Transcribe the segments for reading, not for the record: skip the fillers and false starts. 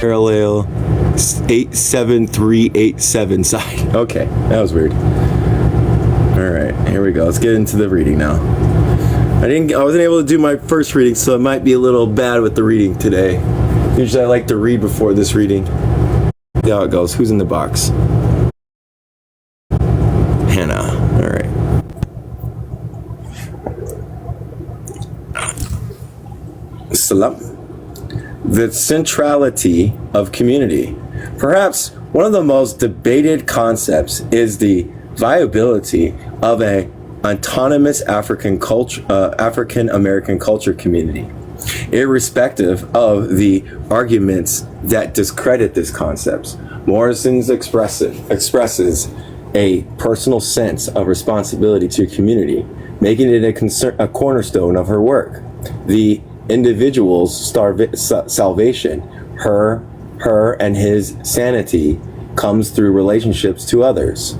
parallel 87387 side. Okay, that was weird. All right, here we go. Let's get into the reading now. I wasn't able to do my first reading, so it might be a little bad with the reading today. Usually I like to read before this reading. See how it goes. Who's in the box? Hannah. All right. Salam. The centrality of community. Perhaps one of the most debated concepts is the viability of an autonomous African American culture community. Irrespective of the arguments that discredit this concept, Morrison expresses a personal sense of responsibility to community, making it a cornerstone of her work. The individual's salvation, her and his sanity, comes through relationships to others.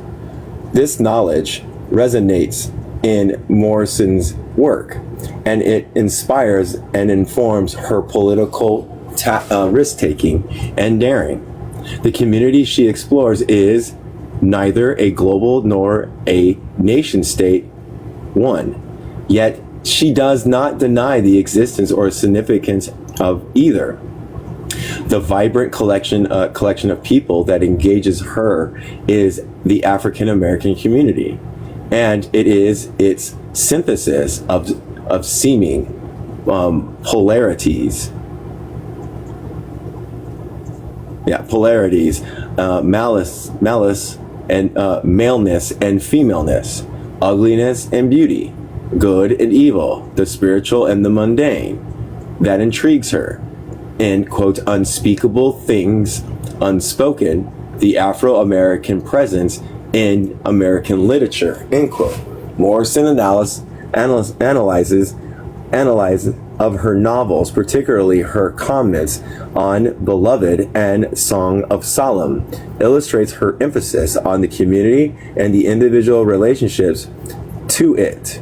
This knowledge resonates in Morrison's work, and it inspires and informs her political risk-taking and daring. The community she explores is neither a global nor a nation-state one, yet she does not deny the existence or significance of either. The vibrant collection of people that engages her is the African American community, and it is its synthesis of seeming polarities, malice and maleness and femaleness, ugliness and beauty, good and evil, the spiritual and the mundane, that intrigues her. In, quote, unspeakable things unspoken, the Afro-American presence in American literature, end quote. Morrison analyzes of her novels, particularly her comments on Beloved and Song of Solomon, illustrates her emphasis on the community and the individual relationships to it.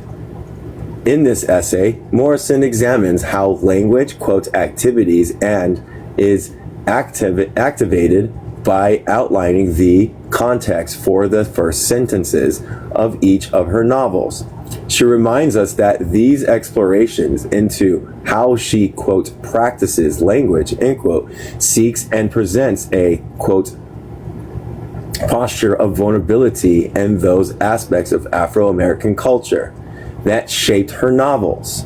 In this essay, Morrison examines how language quotes activities and is activated by outlining the context for the first sentences of each of her novels. She reminds us that these explorations into how she, quote, practices language, end quote, seeks and presents a, quote, posture of vulnerability in those aspects of Afro-American culture that shaped her novels.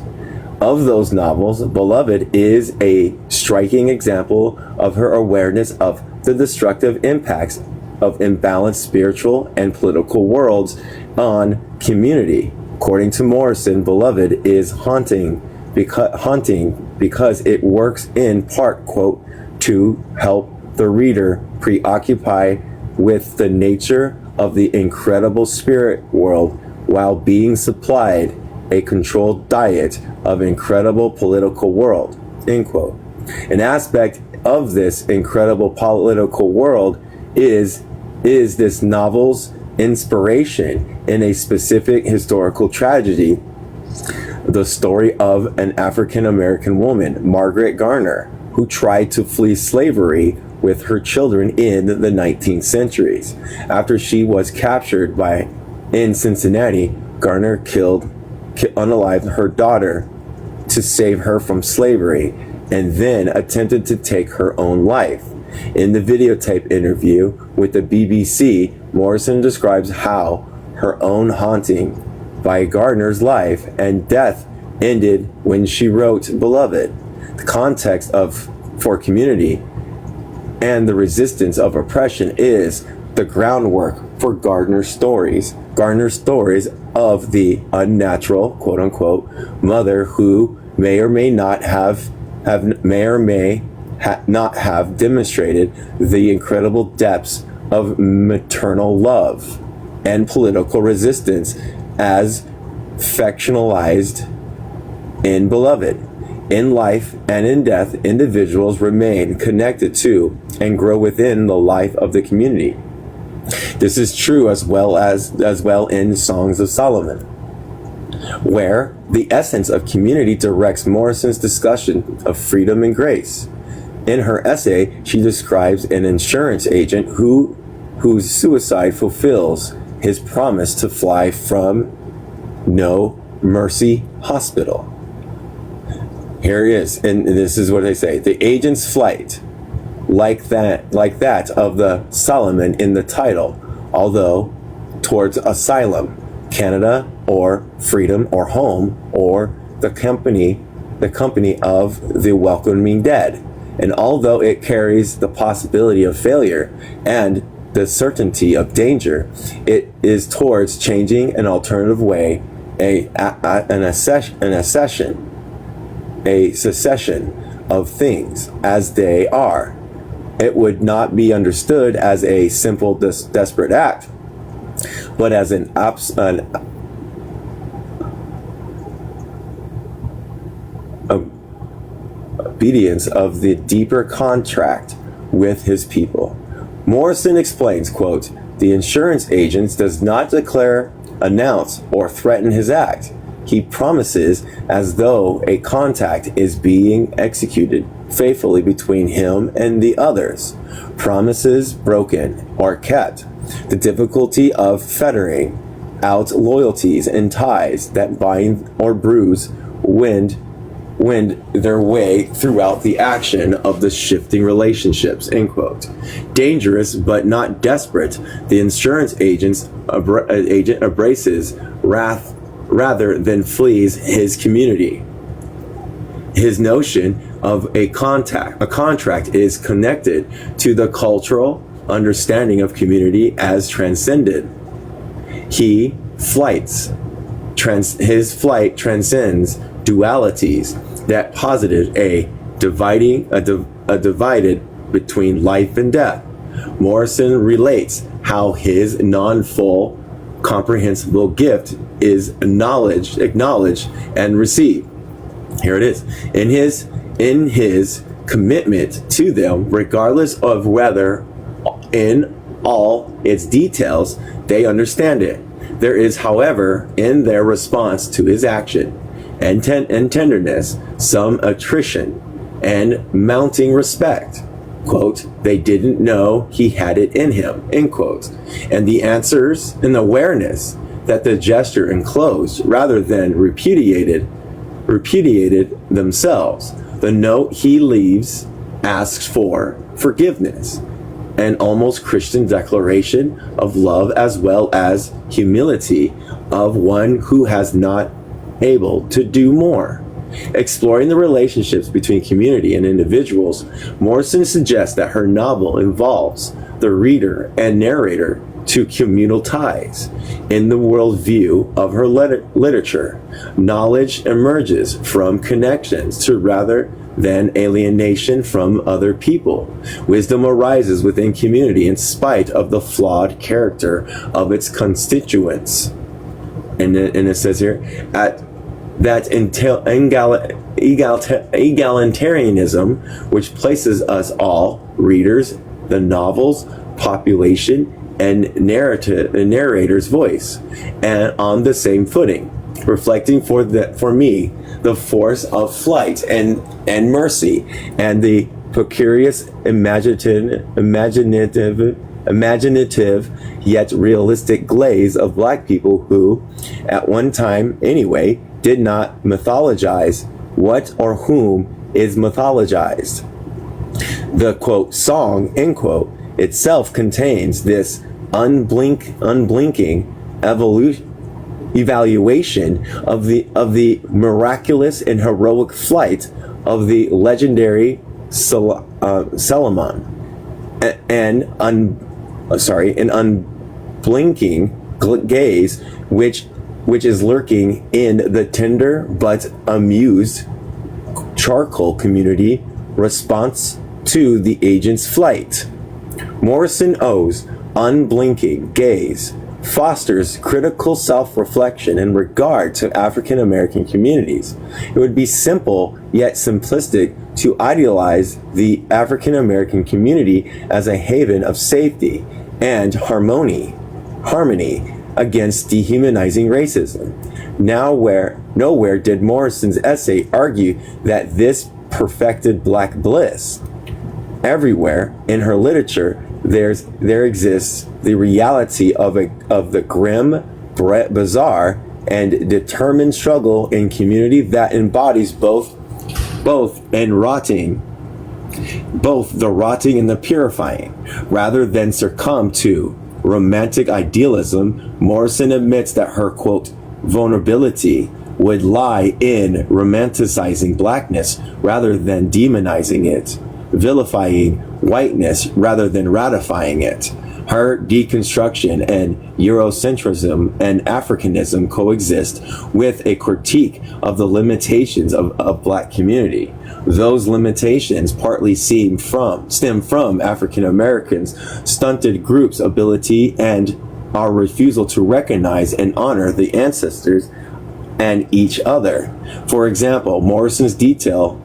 Of those novels, Beloved is a striking example of her awareness of the destructive impacts of imbalanced spiritual and political worlds on community. According to Morrison, Beloved is haunting because it works in part, quote, to help the reader preoccupy with the nature of the incredible spirit world while being supplied a controlled diet of incredible political world, end quote. An aspect of this incredible political world is this novel's inspiration in a specific historical tragedy, the story of an African American woman, Margaret Garner, who tried to flee slavery with her children in the 19th centuries. After she was captured in Cincinnati, Garner unalived her daughter to save her from slavery, and then attempted to take her own life. In the videotape interview with the BBC, Morrison describes how her own haunting by Garner's life and death ended when she wrote Beloved. The context for community and the resistance of oppression is the groundwork for Garner's stories of the unnatural, quote unquote, mother who may or may not have demonstrated the incredible depths of maternal love and political resistance as fictionalized in Beloved. In life and in death, individuals remain connected to and grow within the life of the community. This is true as well in Songs of Solomon, where the essence of community directs Morrison's discussion of freedom and grace. In her essay, she describes an insurance agent whose suicide fulfills his promise to fly from No Mercy Hospital. Here it is, and this is what they say. The agent's flight, like that of the Solomon in the title, although towards asylum, Canada, or freedom, or home, or the company of the welcoming dead. And although it carries the possibility of failure and the certainty of danger, it is towards changing an alternative way, a secession of things as they are. It would not be understood as a simple desperate act, but as an obedience of the deeper contract with his people. Morrison explains, quote, the insurance agent does not declare, announce, or threaten his act. He promises as though a contract is being executed faithfully between him and the others. Promises broken or kept. The difficulty of fettering out loyalties and ties that bind or bruise wend their way throughout the action of the shifting relationships, end quote. Dangerous but not desperate, the insurance agent embraces wrath rather than flees his community. His notion of a contract is connected to the cultural understanding of community as transcended. His flight transcends dualities that posited a divided between life and death. Morrison relates how his non-full comprehensible gift is acknowledged and received. Here it is. In his commitment to them, regardless of whether in all its details they understand it. There is, however, in their response to his action and tenderness, some attrition and mounting respect. Quote, they didn't know he had it in him, end quote. And the answers and the awareness that the gesture enclosed rather than repudiated themselves. The note he leaves asks for forgiveness, an almost Christian declaration of love as well as humility of one who has not able to do more. Exploring the relationships between community and individuals, Morrison suggests that her novel involves the reader and narrator to communal ties. In the worldview of her literature, knowledge emerges from connections to rather than alienation from other people. Wisdom arises within community in spite of the flawed character of its constituents. And it says here, that egalitarianism, which places us all, readers, the novel's population, and narrator's voice, and on the same footing, reflecting for me the force of flight and mercy, and the precarious imaginative yet realistic glaze of black people who, at one time anyway, did not mythologize what or whom is mythologized. The, quote, song, end quote, itself contains this unblinking evaluation of the miraculous and heroic flight of the legendary Solomon, an unblinking gaze which is lurking in the tender but amused charcoal community response to the agent's flight. Morrison owes unblinking gaze fosters critical self-reflection in regard to African American communities. It would be simple yet simplistic to idealize the African American community as a haven of safety and harmony against dehumanizing racism. Nowhere did Morrison's essay argue that this perfected black bliss. Everywhere in her literature, there exists the reality of the grim, bizarre, and determined struggle in community that embodies both and rotting, both the rotting and the purifying. Rather than succumb to romantic idealism, Morrison admits that her, quote, vulnerability would lie in romanticizing blackness rather than demonizing it, vilifying whiteness rather than ratifying it. Her deconstruction and Eurocentrism and Africanism coexist with a critique of the limitations of Black community. Those limitations partly stem from African Americans' stunted groups' ability and our refusal to recognize and honor the ancestors and each other. For example, Morrison's details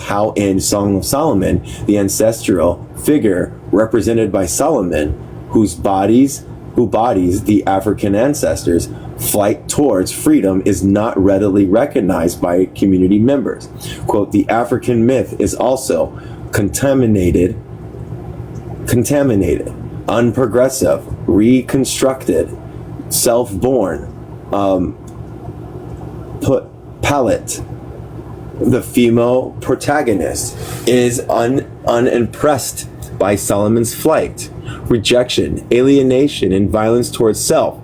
how in Song of Solomon, the ancestral figure represented by Solomon, who bodies the African ancestors' flight towards freedom is not readily recognized by community members. Quote, the African myth is also contaminated, unprogressive, reconstructed, self-born, palette. The female protagonist is unimpressed by Solomon's flight, rejection, alienation, and violence towards self,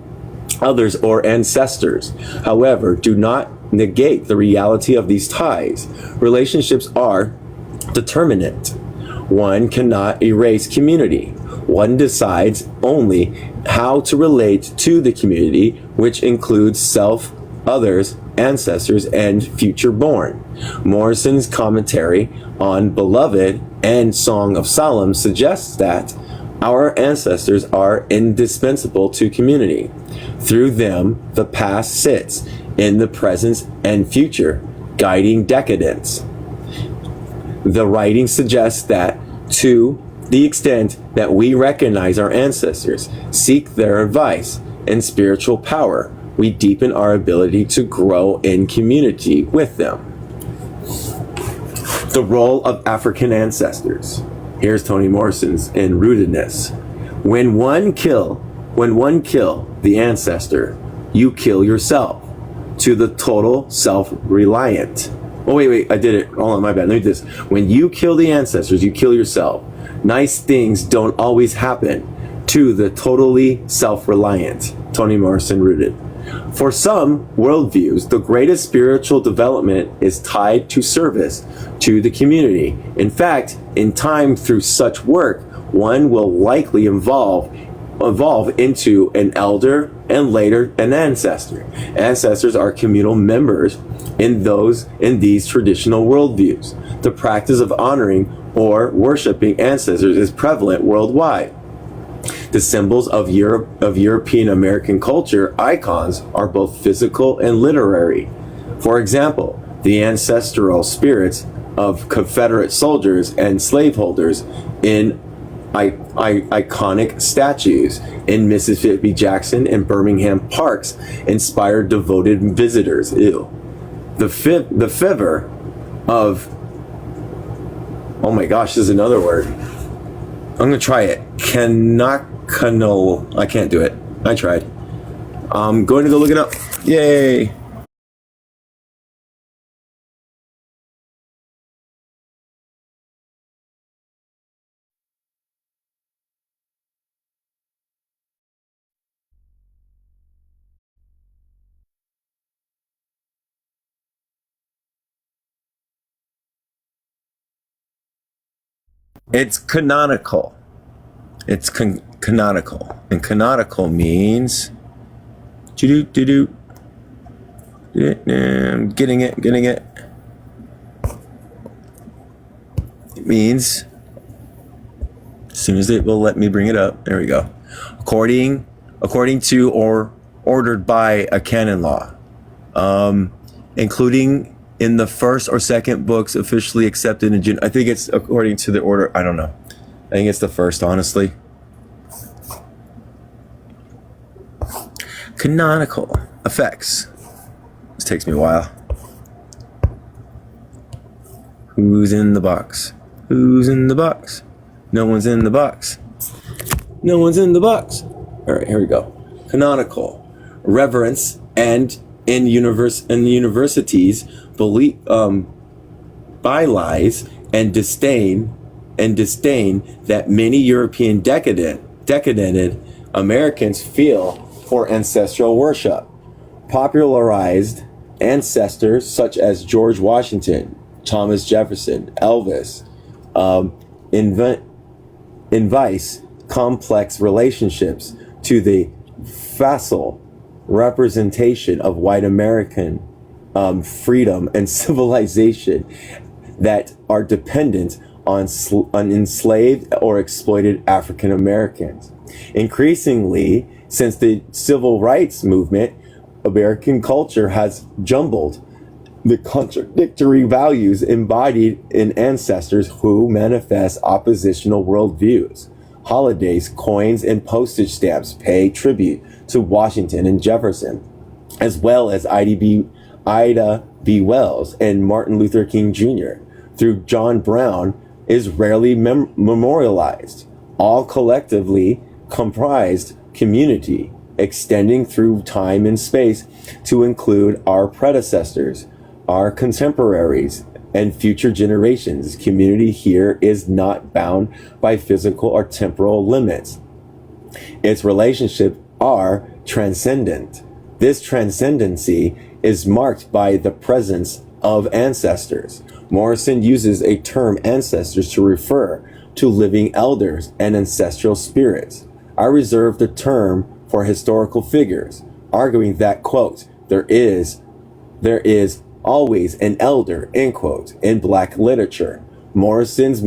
others, or ancestors. However, do not negate the reality of these ties. Relationships are determinate. One cannot erase community. One decides only how to relate to the community, which includes self, others, ancestors, and future born. Morrison's commentary on Beloved and Song of Solomon suggests that our ancestors are indispensable to community. Through them, the past sits in the present and future, guiding decadence. The writing suggests that, to the extent that we recognize our ancestors, seek their advice and spiritual power, we deepen our ability to grow in community with them. The role of African ancestors. Here's Toni Morrison's in Rootedness. When one kill the ancestor, you kill yourself. To the total self-reliant. Oh, wait, I did it. Hold on, my bad. Let me do this. When you kill the ancestors, you kill yourself. Nice things don't always happen. To the totally self-reliant. Toni Morrison, Rooted. For some worldviews, the greatest spiritual development is tied to service to the community. In fact, in time through such work, one will likely evolve into an elder and later an ancestor. Ancestors are communal members in these traditional worldviews. The practice of honoring or worshiping ancestors is prevalent worldwide. The symbols of European American culture icons are both physical and literary. For example, the ancestral spirits of Confederate soldiers and slaveholders in iconic statues in Mississippi Jackson and Birmingham parks inspired devoted visitors. Ew. The fiver of, oh my gosh, this is another word. I'm gonna try it. I can't do it. I tried. I'm going to go look it up. Yay! It's canonical. It's canonical. And canonical means getting it. It means, as soon as it will let me bring it up, there we go. According to or ordered by a canon law, including in the first or second books officially accepted in I think it's according to the order. I don't know. I think it's the first, honestly. Canonical effects. This takes me a while. Who's in the box? Who's in the box? No one's in the box. No one's in the box. All right, here we go. Canonical. Reverence and in universities believe bylies and disdain that many European decadent Americans feel for ancestral worship. Popularized ancestors such as George Washington, Thomas Jefferson, Elvis, invite complex relationships to the facile representation of white American freedom and civilization that are dependent on enslaved or exploited African Americans. Increasingly, since the civil rights movement, American culture has jumbled the contradictory values embodied in ancestors who manifest oppositional worldviews. Holidays, coins, and postage stamps pay tribute to Washington and Jefferson, as well as Ida B. Wells and Martin Luther King Jr. through John Brown is rarely memorialized, all collectively comprised community, extending through time and space to include our predecessors, our contemporaries, and future generations. Community here is not bound by physical or temporal limits. Its relationships are transcendent. This transcendency is marked by the presence of ancestors. Morrison uses a term ancestors to refer to living elders and ancestral spirits. I reserve the term for historical figures, arguing that, quote, there is always an elder, end quote, in Black literature. Morrison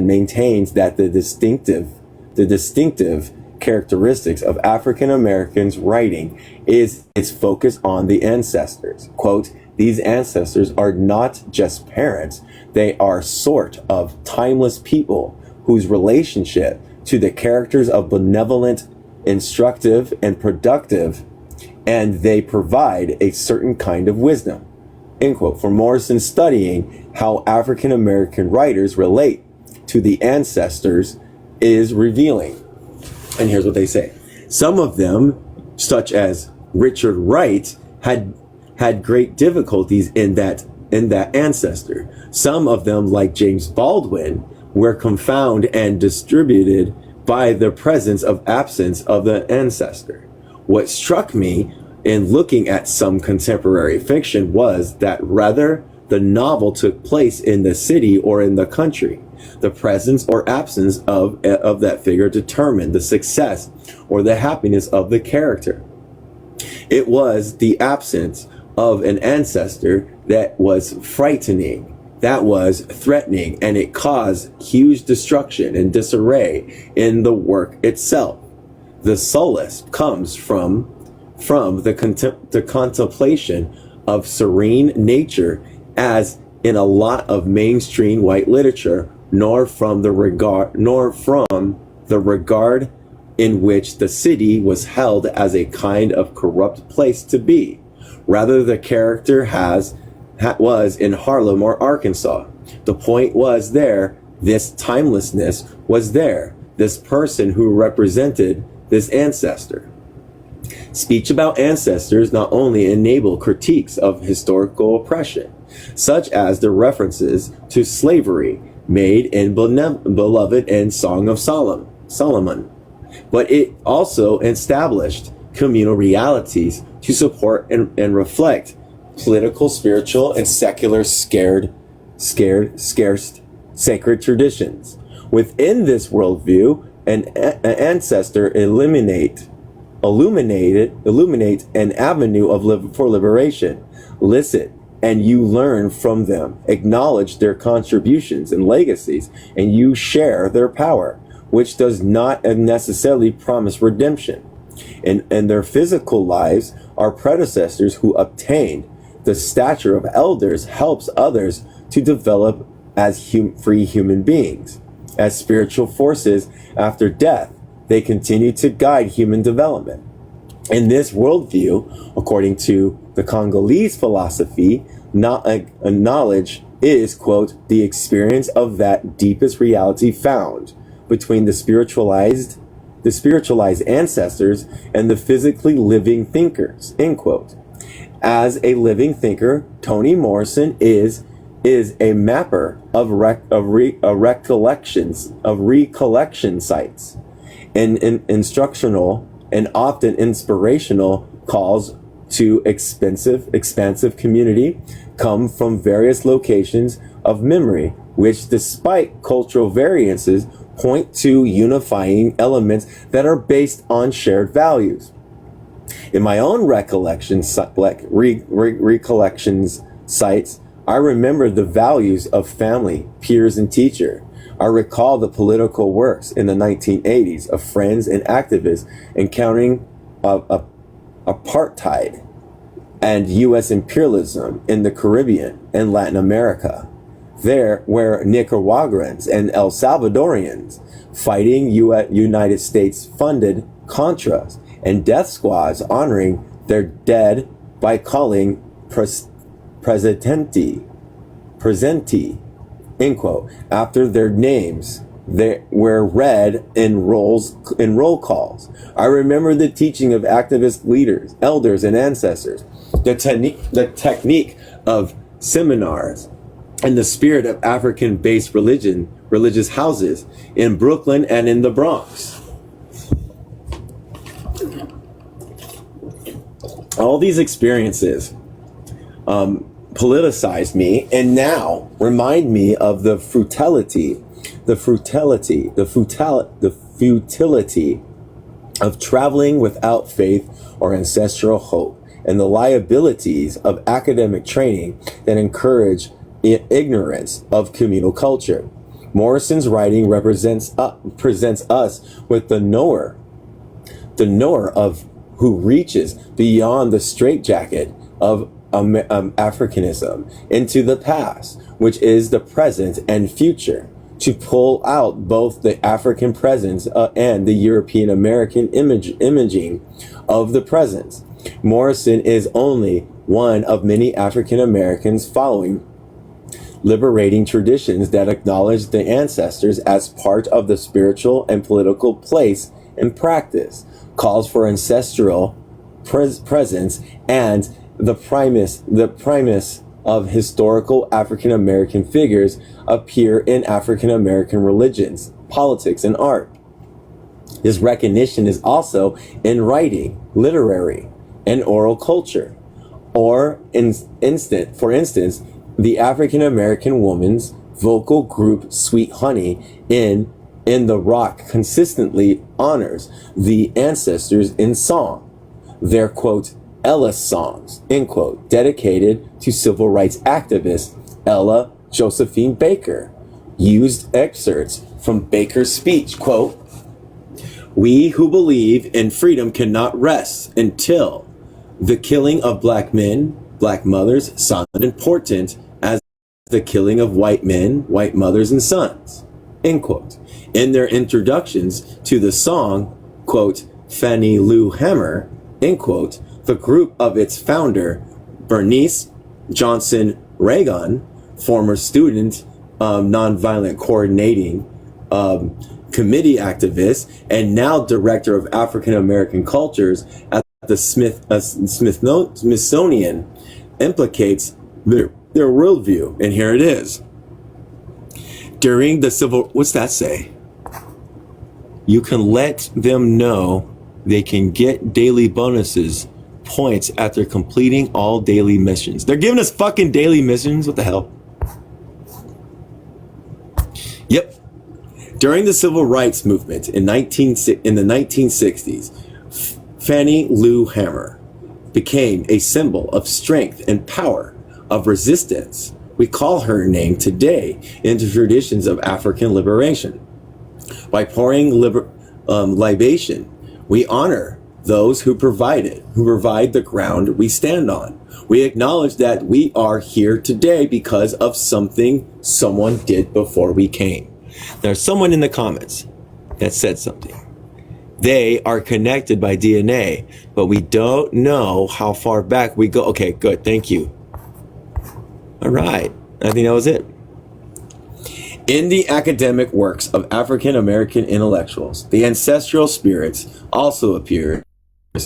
maintains that the distinctive characteristics of African Americans writing is its focus on the ancestors. Quote, these ancestors are not just parents, they are sort of timeless people whose relationship to the characters of benevolent, instructive, and productive, and they provide a certain kind of wisdom. End quote. For Morrison, studying how African American writers relate to the ancestors is revealing. And here's what they say. Some of them, such as Richard Wright, had great difficulties in that ancestor. Some of them, like James Baldwin, were confounded and distributed by the absence of the ancestor. What struck me in looking at some contemporary fiction was that rather the novel took place in the city or in the country, the presence or absence of that figure determined the success or the happiness of the character. It was the absence of an ancestor that was frightening, that was threatening, and it caused huge destruction and disarray in the work itself. The solace comes from the contemplation of serene nature, as in a lot of mainstream white literature, nor from the regard in which the city was held as a kind of corrupt place to be. Rather, the character was in Harlem or Arkansas. The point was there, this timelessness was there, this person who represented this ancestor. Speech about ancestors not only enable critiques of historical oppression, such as the references to slavery made in Beloved and Song of Solomon, but it also established communal realities to support and reflect political, spiritual, and secular scarce sacred traditions. Within this worldview, an ancestor illuminate an avenue for liberation. Listen, and you learn from them, acknowledge their contributions and legacies, and you share their power, which does not necessarily promise redemption. In their physical lives, our predecessors who obtained the stature of elders helps others to develop as free human beings. As spiritual forces after death, they continue to guide human development. In this worldview, according to the Congolese philosophy, knowledge is, quote, the experience of that deepest reality found between the spiritualized ancestors and the physically living thinkers, end quote. As a living thinker, Toni Morrison is a mapper of recollection sites and instructional and often inspirational calls to expansive community come from various locations of memory, which despite cultural variances point to unifying elements that are based on shared values. In my own recollections, recollections sites, I remember the values of family, peers, and teacher. I recall the political works in the 1980s of friends and activists encountering apartheid and U.S. imperialism in the Caribbean and Latin America. There were Nicaraguans and El Salvadorians fighting United States funded Contras and death squads honoring their dead by calling presenti, end quote, after their names that were read in roll calls. I remember the teaching of activist leaders, elders, and ancestors, the technique of seminars, and the spirit of African-based religious houses in Brooklyn and in the Bronx. All these experiences politicized me and now remind me of the futility of traveling without faith or ancestral hope, and the liabilities of academic training that encourage ignorance of communal culture. Morrison's writing presents us with the knower of who reaches beyond the straitjacket of Africanism into the past, which is the present and future, to pull out both the African presence and the European American imaging of the present. Morrison is only one of many African Americans following liberating traditions that acknowledge the ancestors as part of the spiritual and political place and practice, calls for ancestral presence and the primus of historical African American figures appear in African American religions, politics, and art. This recognition is also in writing, literary, and oral culture. For instance, the African American woman's vocal group Sweet Honey in the Rock consistently honors the ancestors in song. Their, quote, Ella songs, end quote, dedicated to civil rights activist Ella Josephine Baker, used excerpts from Baker's speech, quote, "We who believe in freedom cannot rest until the killing of black men, black mothers, sons, important as the killing of white men, white mothers, and sons," end quote. In their introductions to the song, quote, Fannie Lou Hamer, end quote, the group of its founder, Bernice Johnson Reagan, former student, nonviolent coordinating committee activist, and now director of African American cultures at the Smithsonian, implicates their worldview. And here it is. During the what's that say? You can let them know they can get daily bonuses, points after completing all daily missions. They're giving us fucking daily missions. What the hell? Yep. During the civil rights movement in the 1960s, Fannie Lou Hamer became a symbol of strength and power, of resistance. We call her name today into traditions of African liberation. By pouring libation, we honor those who provide the ground we stand on. We acknowledge that we are here today because of something someone did before we came. There's someone in the comments that said something. They are connected by DNA, but we don't know how far back we go. Okay, good. Thank you. All right. I think that was it. In the academic works of African American intellectuals, the ancestral spirits also appear.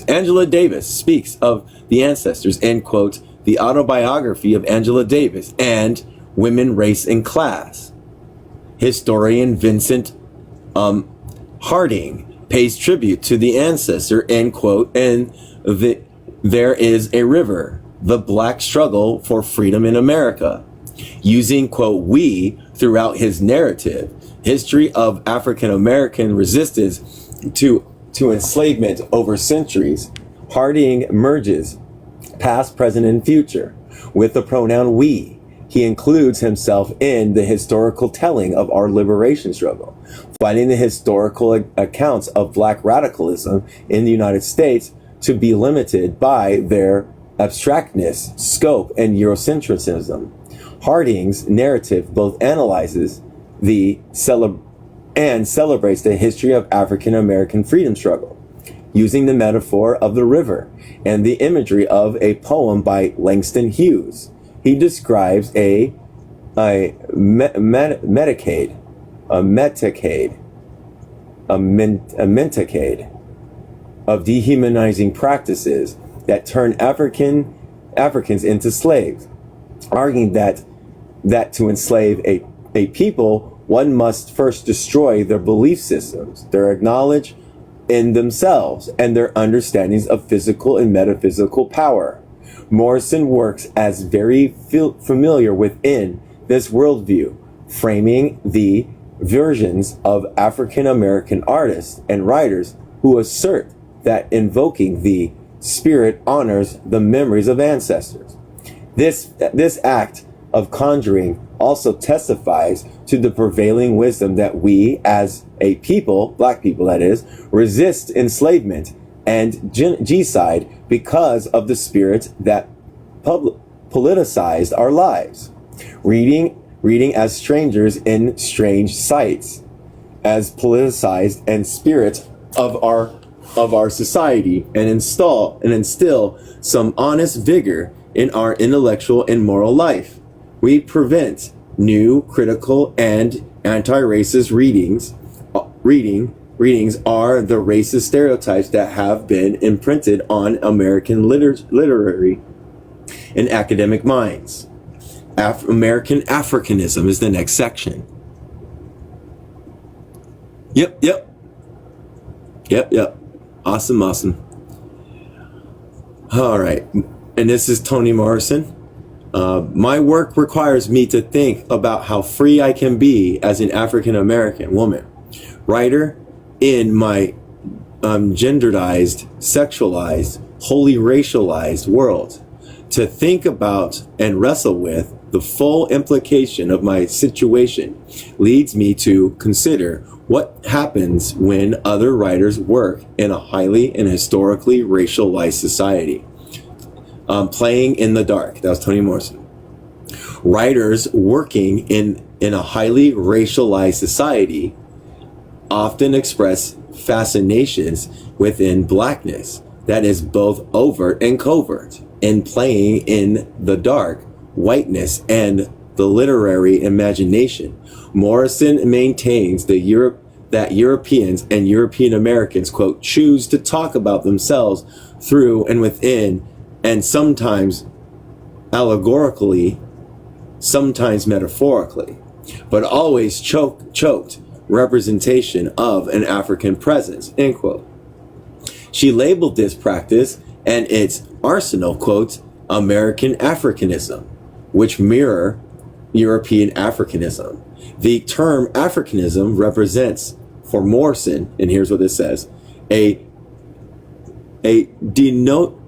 Angela Davis speaks of the ancestors in, quote, The Autobiography of Angela Davis and Women, Race, and Class. Historian Vincent Harding pays tribute to the ancestor, end quote, and There Is a River, the Black Struggle for Freedom in America, using, quote, we throughout his narrative, history of African American resistance to enslavement over centuries. Harding merges past, present, and future with the pronoun we. He includes himself in the historical telling of our liberation struggle, finding the historical accounts of Black radicalism in the United States to be limited by their abstractness, scope, and Eurocentrism. Harding's narrative both analyzes and celebrates the history of African American freedom struggle, using the metaphor of the river and the imagery of a poem by Langston Hughes. He describes a metacade of dehumanizing practices that turn Africans into slaves, arguing that to enslave a people, one must first destroy their belief systems, their knowledge in themselves, and their understandings of physical and metaphysical power. Morrison works as very familiar within this worldview, framing the versions of African American artists and writers who assert that invoking the spirit honors the memories of ancestors. This act of conjuring also testifies to the prevailing wisdom that we as a people, Black people that is, resist enslavement and genocide because of the spirit that politicized our lives. Reading as strangers in strange sights, as politicized and spirit of our society, and instill some honest vigor in our intellectual and moral life. We prevent new, critical, and anti-racist readings are the racist stereotypes that have been imprinted on American literary and academic minds. American Africanism is the next section. Yep. Awesome. All right. And this is Toni Morrison. My work requires me to think about how free I can be as an African American woman, writer in my genderized, sexualized, wholly racialized world. To think about and wrestle with the full implication of my situation leads me to consider what happens when other writers work in a highly and historically racialized society. Playing in the Dark. That was Toni Morrison. Writers working in a highly racialized society often express fascinations within Blackness that is both overt and covert. In Playing in the Dark, whiteness and the literary imagination, Morrison maintains that Europeans and European Americans, quote, choose to talk about themselves through and within, and sometimes allegorically, sometimes metaphorically, but always choked representation of an African presence, end quote. She labeled this practice and its arsenal, quote, American Africanism, which mirror European Africanism. The term Africanism represents, for Morrison, and here's what this says, a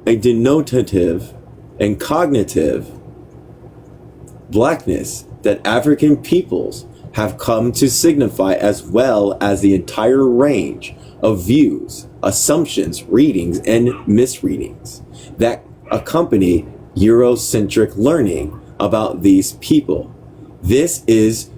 denotative and cognitive Blackness that African peoples have come to signify, as well as the entire range of views, assumptions, readings, and misreadings that accompany Eurocentric learning about these people. This as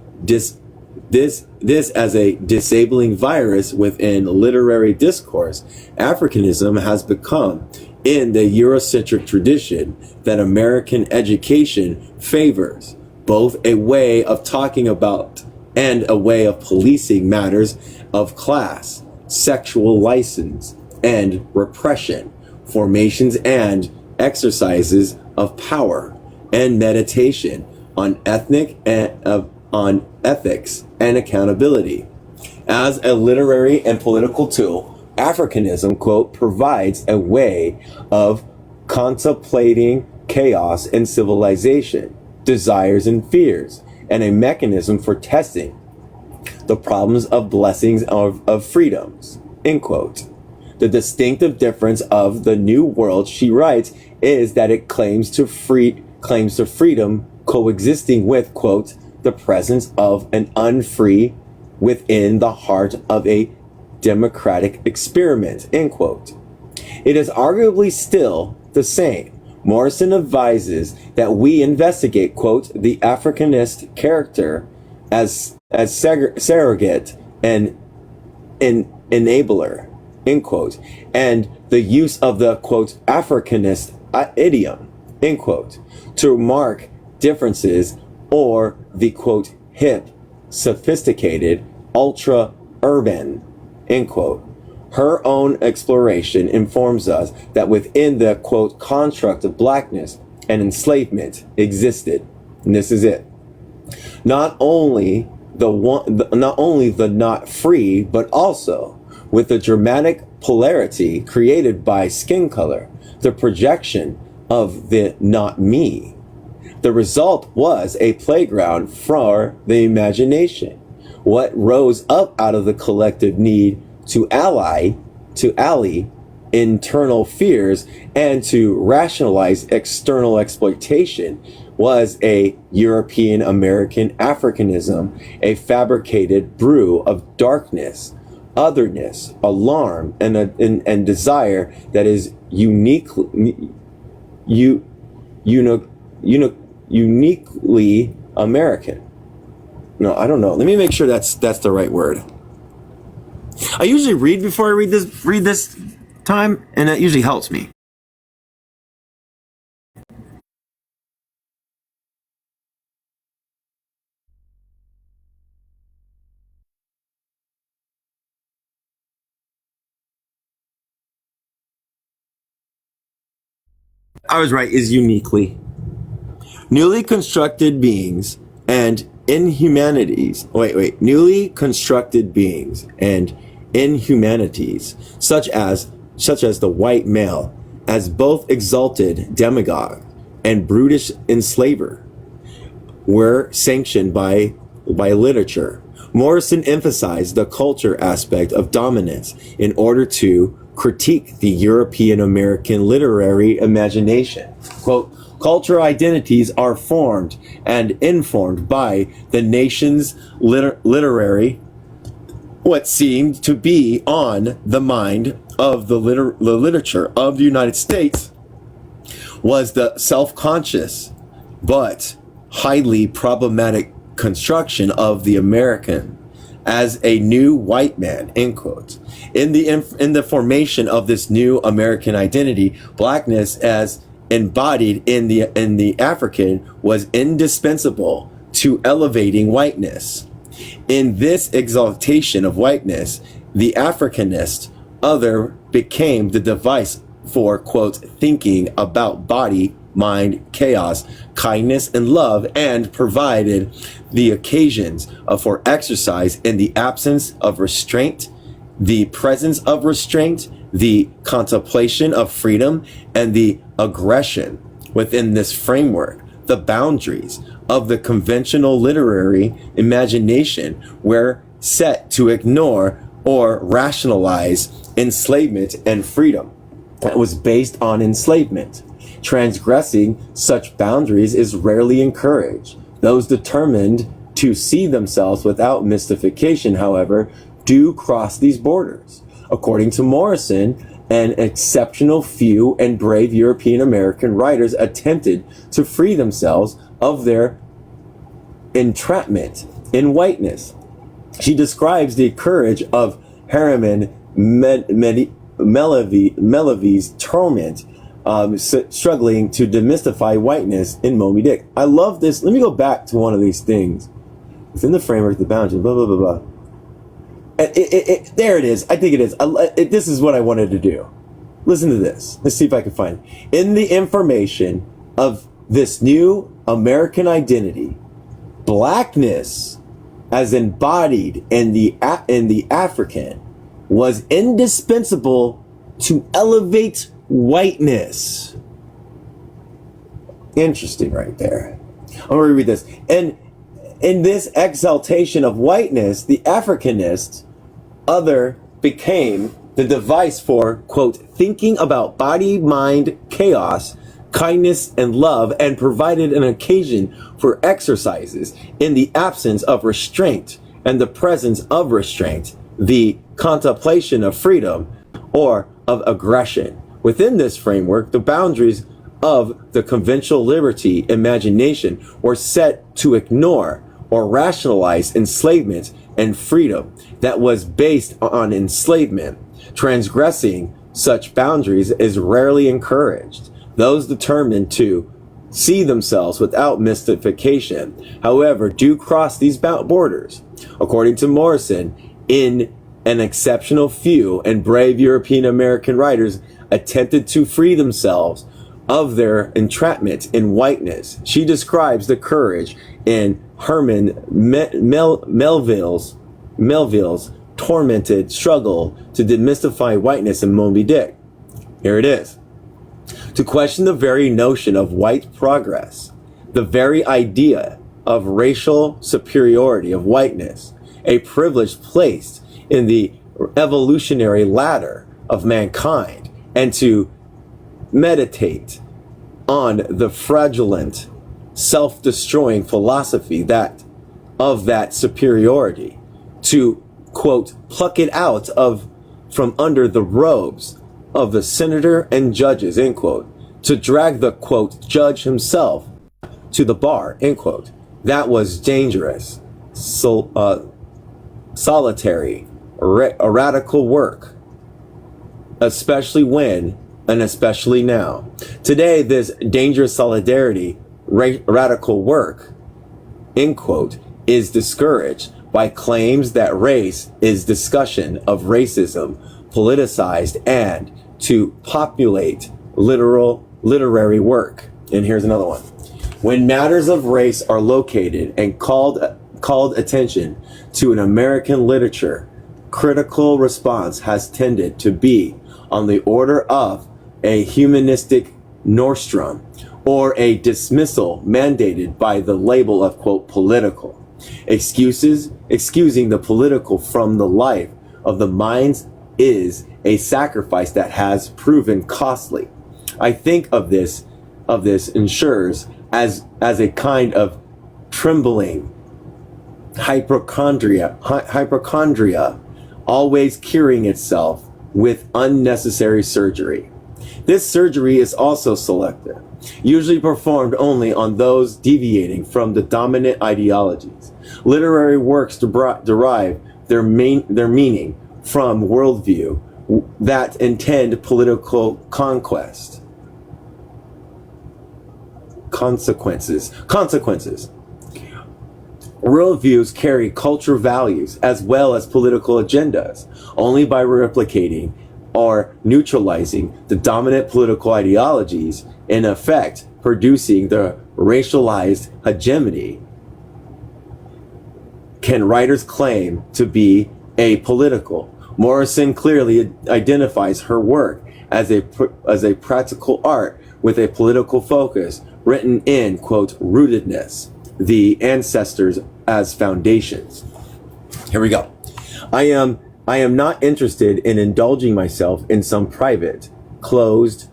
a disabling virus within literary discourse, Africanism has become, in the Eurocentric tradition that American education favors, both a way of talking about and a way of policing matters of class, sexual license, and repression, formations and exercises of power, and meditation on on ethics and accountability. As a literary and political tool, Africanism, quote, provides a way of contemplating chaos and civilization, desires and fears, and a mechanism for testing the problems of blessings of freedoms, end quote. The distinctive difference of the New World, she writes, is that it claims to freedom coexisting with, quote, the presence of an unfree within the heart of a democratic experiment, end quote. It is arguably still the same. Morrison advises that we investigate, quote, the Africanist character as surrogate and enabler, end quote, and the use of the, quote, Africanist idiom, end quote, to mark differences, or the, quote, hip, sophisticated, ultra-urban, end quote. Her own exploration informs us that within the, quote, construct of blackness and enslavement existed, and this is it, not only the not free, but also with the dramatic polarity created by skin color, the projection of the not me. The result was a playground for the imagination. What rose up out of the collective need to allay internal fears and to rationalize external exploitation was a European American Africanism, a fabricated brew of darkness, otherness, alarm, and desire that is uniquely American. No, I don't know. Let me make sure that's the right word. I usually read before I read this time, and that usually helps me. I was right, is uniquely. Newly constructed beings and inhumanities. Newly constructed beings and inhumanities, such as the white male, as both exalted demagogue and brutish enslaver, were sanctioned by literature. Morrison emphasized the culture aspect of dominance in order to critique the European American literary imagination. Quote, cultural identities are formed and informed by the nation's literary, what seemed to be on the mind of the literature of the United States was the self-conscious but highly problematic construction of the American as a new white man, end quote. In the formation of this new American identity, blackness as embodied in the African was indispensable to elevating whiteness. In this exaltation of whiteness, the Africanist other became the device for, quote, thinking about body, mind, chaos, kindness, and love, and provided the occasions for exercise in the absence of restraint, the presence of restraint, the contemplation of freedom, and the aggression. Within this framework, the boundaries of the conventional literary imagination were set to ignore or rationalize enslavement and freedom that was based on enslavement. Transgressing such boundaries is rarely encouraged. Those determined to see themselves without mystification, however, do cross these borders. According to Morrison, an exceptional few and brave European American writers attempted to free themselves of their entrapment in whiteness. She describes the courage of Harriman Melavy's torment struggling to demystify whiteness in Moby Dick. I love this. Let me go back to one of these things. Within the framework, the boundaries, blah, blah, blah, blah. There it is. I think it is. This is what I wanted to do. Listen to this. Let's see if I can find it. In the information of this new American identity, blackness, as embodied in the African, was indispensable to elevate whiteness. Interesting right there. I'm going to reread this. And in this exaltation of whiteness, the Africanist other became the device for, quote, thinking about body, mind, chaos, kindness, and love, and provided an occasion for exercises in the absence of restraint and the presence of restraint, the contemplation of freedom or of aggression. Within this framework, the boundaries of the conventional liberty imagination were set to ignore or rationalize enslavement and freedom that was based on enslavement. Transgressing such boundaries is rarely encouraged. Those determined to see themselves without mystification, however, do cross these borders. According to Morrison, in an exceptional few and brave European American writers attempted to free themselves of their entrapment in whiteness. She describes the courage in Herman Melville's tormented struggle to demystify whiteness in Moby Dick. Here it is. To question the very notion of white progress, the very idea of racial superiority of whiteness, a privilege placed in the evolutionary ladder of mankind, and to meditate on the fraudulent, self-destroying philosophy that superiority, to, quote, pluck it out from under the robes of the senator and judges, end quote, to drag the, quote, judge himself to the bar, end quote. That was dangerous, solitary, radical work, especially when and especially now. Today, this dangerous solidarity, radical work, end quote, is discouraged by claims that race is discussion of racism, politicized, and to populate literary work. And here's another one. When matters of race are located and called attention to in American literature, critical response has tended to be on the order of a humanistic nostrum or a dismissal mandated by the label of, quote, political. Excusing the political from the life of the minds is a sacrifice that has proven costly. I think of this ensures as a kind of trembling hypochondria, always curing itself with unnecessary surgery. This surgery is also selective, usually performed only on those deviating from the dominant ideologies. Literary works derive their meaning from worldview that intend political consequences. Worldviews carry cultural values as well as political agendas. Only by replicating or neutralizing the dominant political ideologies, in effect producing the racialized hegemony, can writers claim to be apolitical. Morrison clearly identifies her work as a practical art with a political focus, written in, quote, rootedness, the ancestors as foundations. Here we go. I am not interested in indulging myself in some private, closed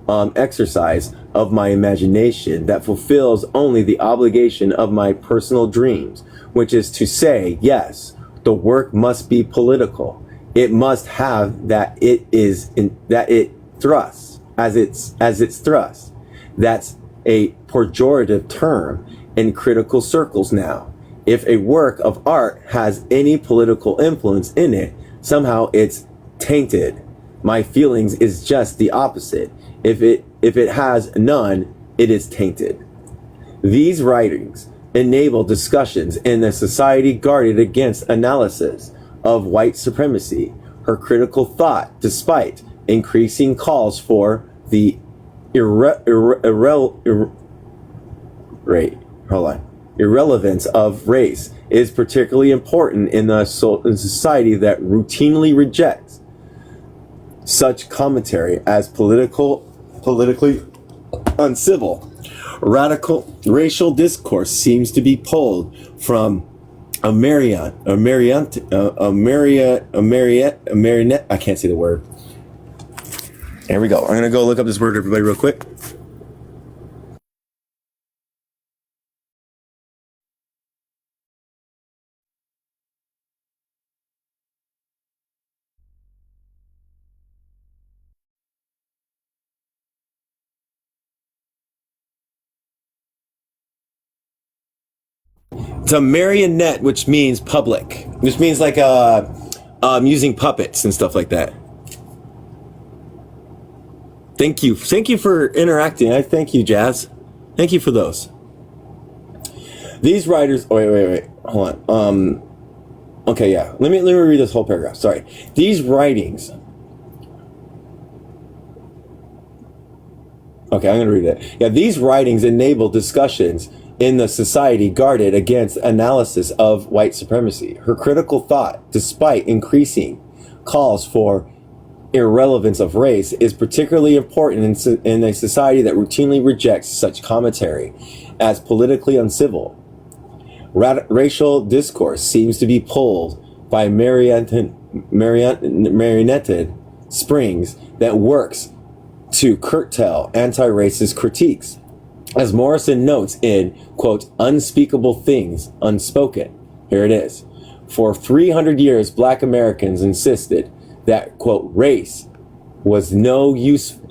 exercise of my imagination that fulfills only the obligation of my personal dreams, which is to say, yes, the work must be political. It must have that it thrusts as its thrust. That's a pejorative term in critical circles now. If a work of art has any political influence in it, somehow it's tainted. My feelings is just the opposite. If it has none, it is tainted. These writings enable discussions in a society guarded against analysis of white supremacy. Her critical thought, despite increasing calls for the irrelevance of race, is particularly important in a society that routinely rejects such commentary as politically uncivil. Radical racial discourse seems to be pulled from a marionette. I can't say the word. Here we go. I'm gonna go look up this word, everybody, real quick. It's a marionette, which means public. Which means like using puppets and stuff like that. Thank you for interacting. I thank you, Jazz. Thank you for those. These writers. Oh, wait. Hold on. Okay, yeah. Let me read this whole paragraph. Sorry. These writings. Okay, I'm gonna read it. Yeah, these writings enable discussions in the society guarded against analysis of white supremacy. Her critical thought, despite increasing calls for irrelevance of race, is particularly important in a society that routinely rejects such commentary as politically uncivil. Racial discourse seems to be pulled by marionetted springs that works to curtail anti-racist critiques. As Morrison notes in, quote, Unspeakable Things Unspoken, here it is. For 300 years, Black Americans insisted that, quote, race was no usefully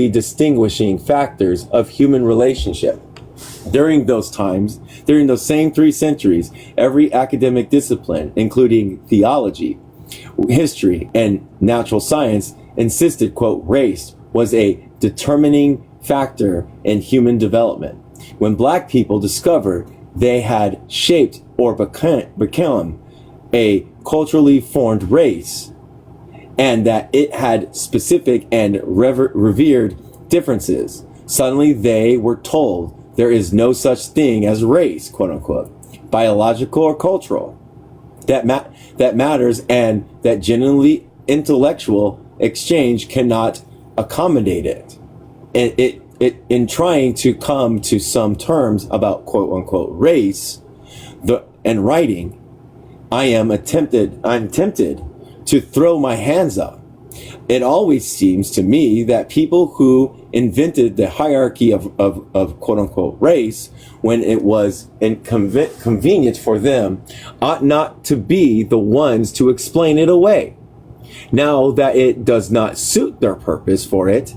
distinguishing factors of human relationship. During those same 3 centuries, every academic discipline, including theology, history, and natural science, insisted, quote, race was a determining factor in human development. When Black people discovered they had shaped or become a culturally formed race, and that it had specific and revered differences, suddenly they were told there is no such thing as race, quote unquote, biological or cultural, that matters, and that genuinely intellectual exchange cannot accommodate it. And it in trying to come to some terms about quote unquote race, and writing, I'm tempted to throw my hands up. It always seems to me that people who invented the hierarchy of quote unquote race when it was convenient for them ought not to be the ones to explain it away. Now that it does not suit their purpose for it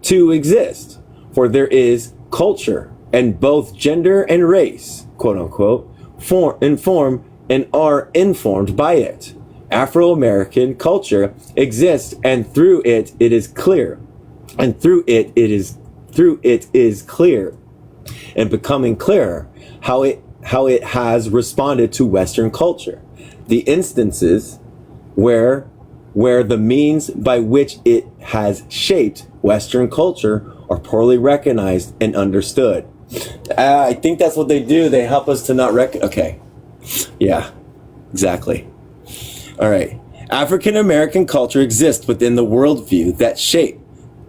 to exist. For there is culture, and both gender and race, quote unquote, inform and are informed by it. Afro-American culture exists, and through it is clear. And through it is clear and becoming clearer how it has responded to Western culture. The instances where the means by which it has shaped Western culture are poorly recognized and understood. I think that's what they do. They help us to not okay. Yeah, exactly. All right. African American culture exists within the worldview that shape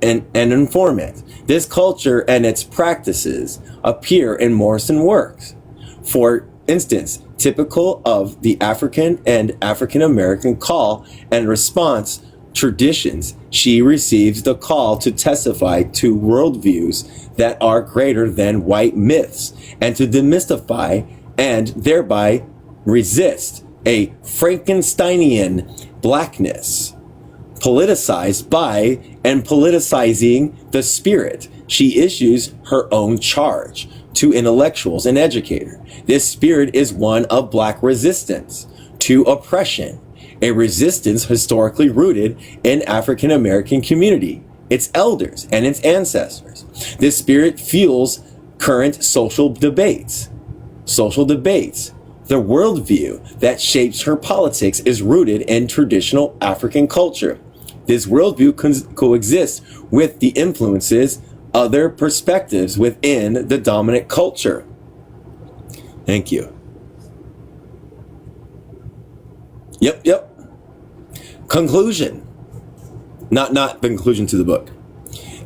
and inform it. This culture and its practices appear in Morrison works. For instance, typical of the African and African American call and response traditions, she receives the call to testify to worldviews that are greater than white myths and to demystify and thereby resist a Frankensteinian blackness, politicized by and politicizing the spirit. She issues her own charge to intellectuals and educators. This spirit is one of Black resistance to oppression a resistance historically rooted in African American community, its elders, and its ancestors. This spirit fuels current social debates. The worldview that shapes her politics is rooted in traditional African culture. This worldview coexists with the influences other perspectives within the dominant culture. Thank you. Yep. Conclusion. Not the conclusion to the book.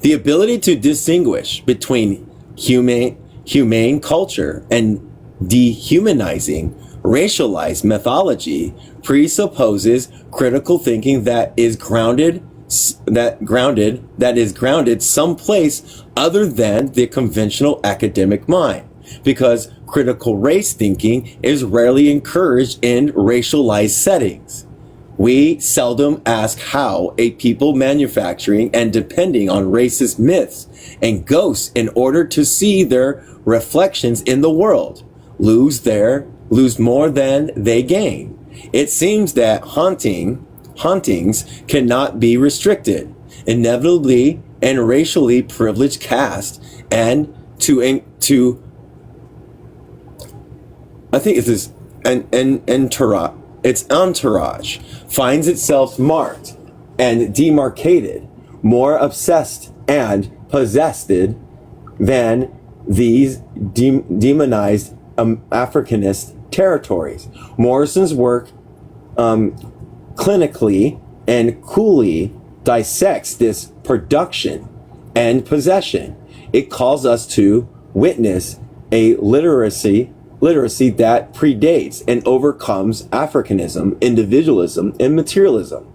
The ability to distinguish between humane culture and dehumanizing racialized mythology presupposes critical thinking that is grounded someplace other than the conventional academic mind, because critical race thinking is rarely encouraged in racialized settings. We seldom ask how a people manufacturing and depending on racist myths and ghosts in order to see their reflections in the world lose more than they gain. It seems that hauntings cannot be restricted, inevitably and racially privileged caste, and its entourage finds itself marked and demarcated, more obsessed and possessed than these demonized Africanist territories. Morrison's work clinically and coolly dissects this production and possession. It calls us to witness a literacy that predates and overcomes Africanism, individualism, and materialism.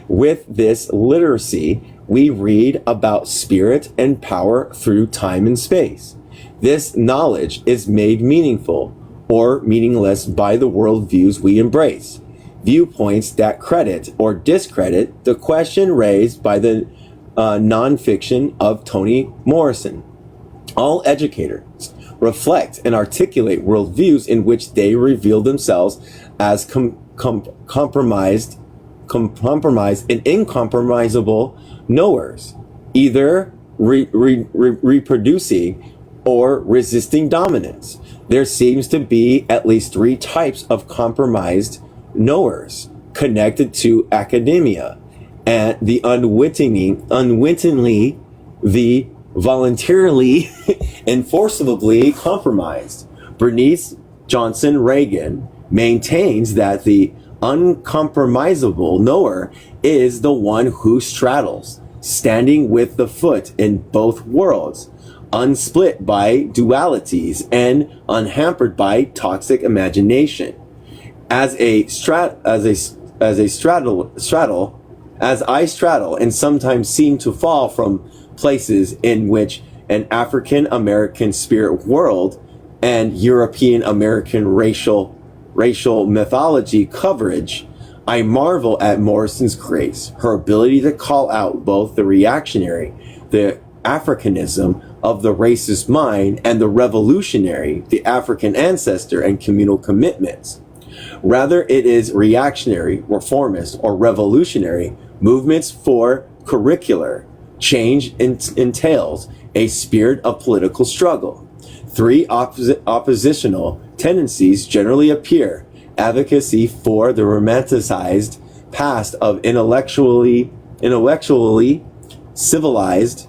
With this literacy, we read about spirit and power through time and space. This knowledge is made meaningful or meaningless by the worldviews we embrace, viewpoints that credit or discredit the question raised by the nonfiction of Toni Morrison. All educators reflect and articulate worldviews in which they reveal themselves as compromised and incompromisable knowers, either reproducing or resisting dominance. There seems to be at least three types of compromised knowers connected to academia, and the unwittingly, the voluntarily and forcibly compromised. Bernice Johnson Reagan maintains that the uncompromisable knower is the one who straddles, standing with the foot in both worlds, unsplit by dualities and unhampered by toxic imagination. As I straddle and sometimes seem to fall from places in which an African American spirit world and European American racial mythology coverage, I marvel at Morrison's grace, her ability to call out both the reactionary, the Africanism of the racist mind, and the revolutionary, the African ancestor and communal commitments. Rather, it is reactionary, reformist, or revolutionary movements for curricular change entails a spirit of political struggle. Three oppositional tendencies generally appear: advocacy for the romanticized past of intellectually civilized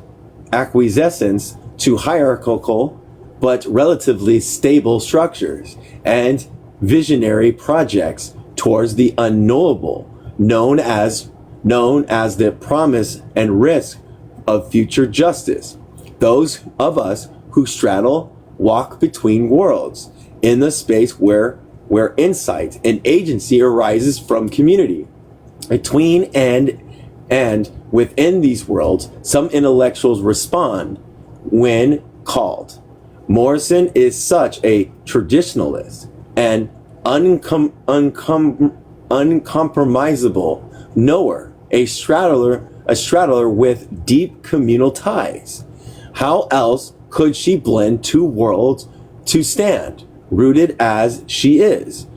acquiescence to hierarchical but relatively stable structures, and visionary projects towards the unknowable, known as the promise and risk of future justice. Those of us who straddle walk between worlds in the space where insight and agency arises from community. Between and within these worlds, some intellectuals respond when called. Morrison is such a traditionalist and uncompromisable knower, a straddler with deep communal ties. How else could she blend two worlds to stand, rooted as she is,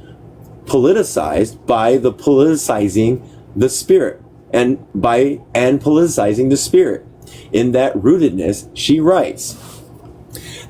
politicized by the politicizing the spirit and politicizing the spirit. In that rootedness, she writes,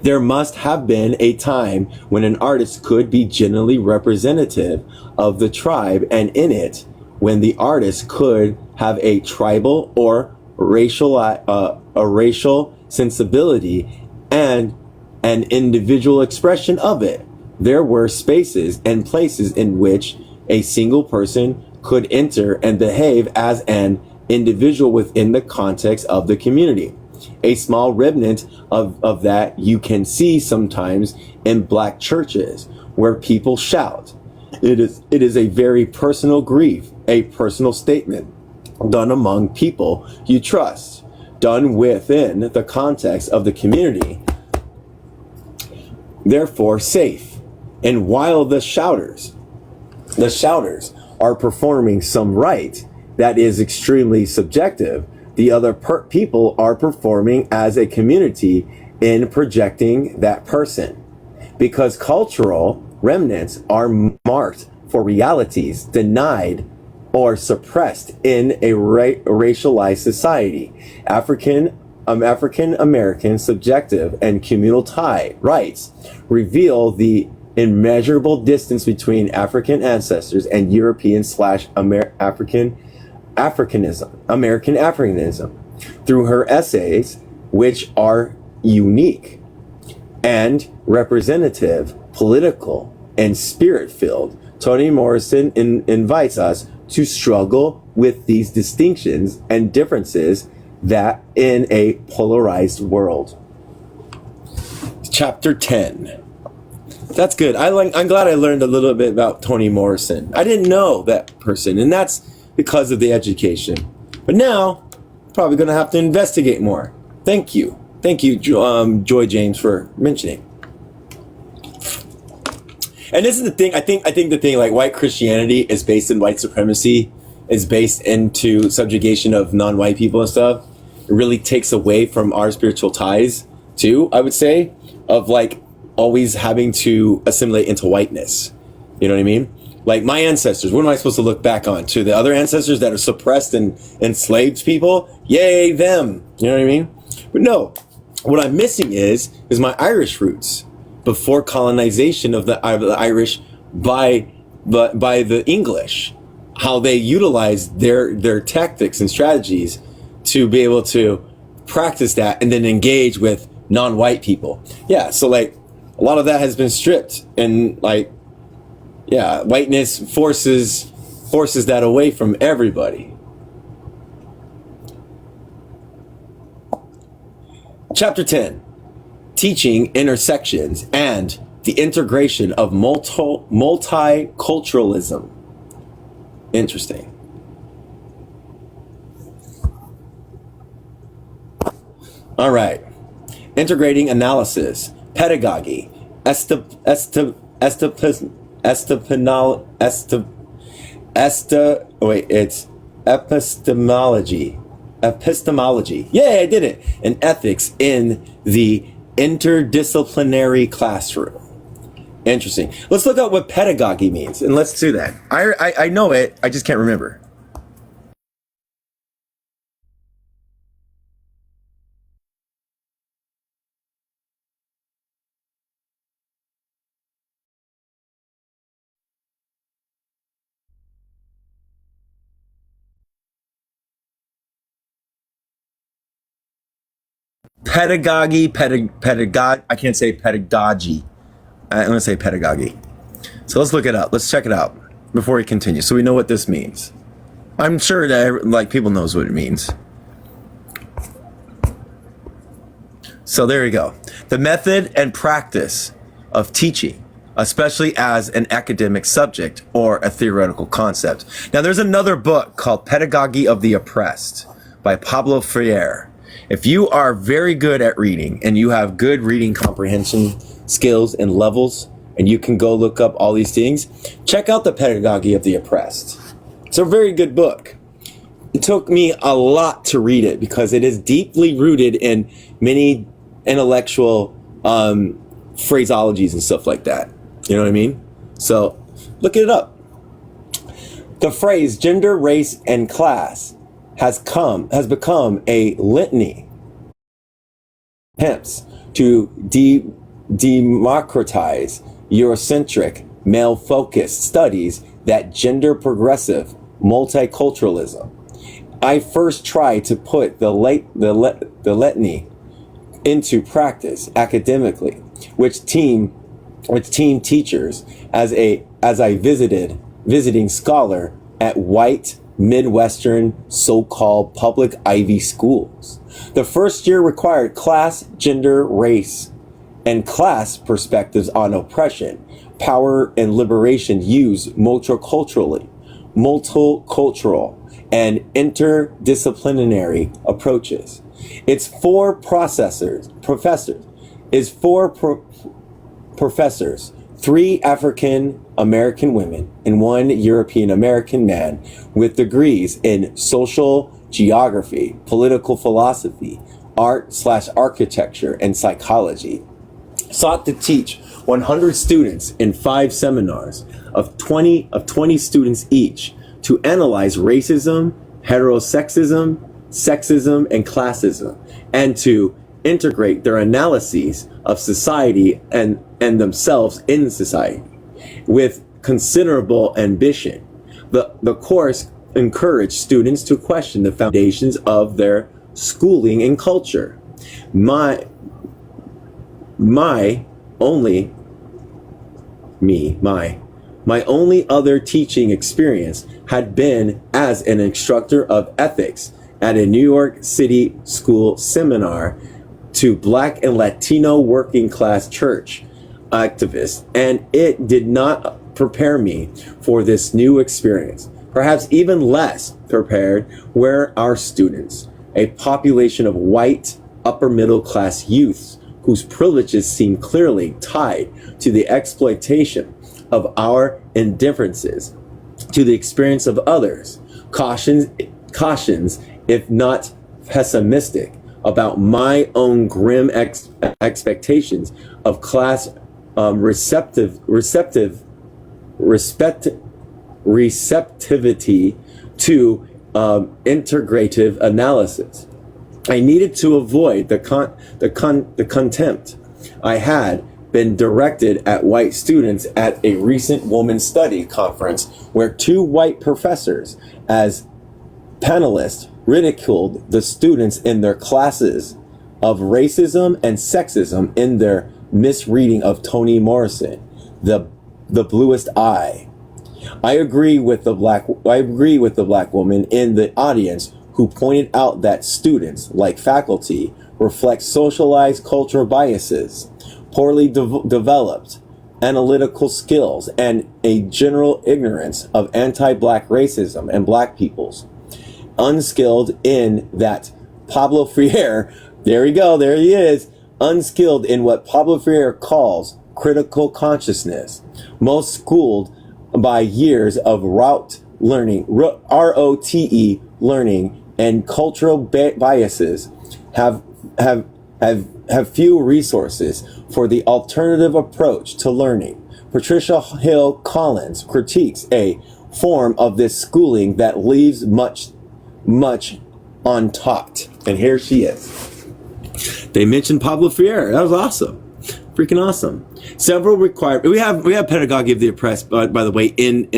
there must have been a time when an artist could be generally representative of the tribe, and in it, when the artist could have a tribal or a racial sensibility and an individual expression of it. There were spaces and places in which a single person could enter and behave as an individual within the context of the community. A small remnant of that you can see sometimes in black churches where people shout. It is a very personal grief, a personal statement done among people you trust, done within the context of the community, therefore safe. And while the shouters are performing some rite that is extremely subjective, the other people are performing as a community in projecting that person. Because cultural remnants are marked for realities denied or suppressed in a racialized society. African American subjective and communal tie rights reveal the immeasurable distance between African ancestors and European / American Africanism through her essays, which are unique and representative, political, and spirit-filled. Toni Morrison invites us to struggle with these distinctions and differences that in a polarized world. Chapter 10. That's good. I'm glad I learned a little bit about Toni Morrison. I didn't know that person, and that's because of the education. But now, probably going to have to investigate more. Thank you. Thank you, Joy James, for mentioning. And this is the thing, I think the thing, like, white Christianity is based in white supremacy, is based into subjugation of non-white people and stuff. It really takes away from our spiritual ties, too, I would say, of, like, always having to assimilate into whiteness. You know what I mean? Like, my ancestors, what am I supposed to look back on? To the other ancestors that are suppressed and enslaved people? Yay, them. You know what I mean? But no, what I'm missing is my Irish roots before colonization of the Irish by the English. How they utilized their tactics and strategies to be able to practice that and then engage with non-white people. Yeah, so, like, a lot of that has been stripped, and, like, yeah, whiteness forces that away from everybody. Chapter 10, teaching intersections and the integration of multiculturalism. Interesting. All right. Integrating analysis, pedagogy, epistemology. Yay, I did it. And ethics in the interdisciplinary classroom. Interesting. Let's look up what pedagogy means, and let's do that. I know it, I just can't remember. Pedagogy, I can't say pedagogy. I'm going to say pedagogy. So let's look it up. Let's check it out before we continue, so we know what this means. I'm sure that, like, people knows what it means. So there you go. The method and practice of teaching, especially as an academic subject or a theoretical concept. Now, there's another book called Pedagogy of the Oppressed by Pablo Freire. If you are very good at reading and you have good reading comprehension skills and levels, and you can go look up all these things, check out the Pedagogy of the Oppressed. It's a very good book. It took me a lot to read it because it is deeply rooted in many intellectual phraseologies and stuff like that. You know what I mean? So look it up. The phrase gender, race, and class has become a litany attempts to democratize Eurocentric, male-focused studies that gender progressive multiculturalism. I first tried to put the litany into practice academically, which team teachers as I visiting scholar at white Midwestern so-called public Ivy schools. The first year required class, gender, race, and class perspectives on oppression, power, and liberation used multicultural, and interdisciplinary approaches. It's professors, 3 African American women and 1 European American man with degrees in social geography, political philosophy, art/architecture, and psychology, sought to teach 100 students in 5 seminars of 20 students each to analyze racism, heterosexism, sexism, and classism, and to integrate their analyses of society and themselves in society. With considerable ambition, the course encouraged students to question the foundations of their schooling and culture. My only other teaching experience had been as an instructor of ethics at a New York City school seminar to Black and Latino working class church activists, and it did not prepare me for this new experience. Perhaps even less prepared were our students, a population of white upper middle class youths whose privileges seem clearly tied to the exploitation of our indifferences to the experience of others. Cautions, if not pessimistic, about my own grim expectations of class receptivity to integrative analysis. I needed to avoid the contempt I had been directed at white students at a recent women's study conference where 2 white professors as panelists ridiculed the students in their classes of racism and sexism in their misreading of Toni Morrison, the bluest eye. I agree with the black woman in the audience who pointed out that students, like faculty, reflect socialized cultural biases, poorly developed analytical skills, and a general ignorance of anti-black racism and black peoples. Unskilled in that Pablo Freire, there he is, unskilled in what Pablo Freire calls critical consciousness, most schooled by years of rote learning, ROTE learning, and cultural biases, have few resources for the alternative approach to learning. Patricia Hill Collins critiques a form of this schooling that leaves much untaught. And here she is. They mentioned Pablo Freire. That was awesome. Freaking awesome. Several requirements. We have Pedagogy of the Oppressed, by the way, in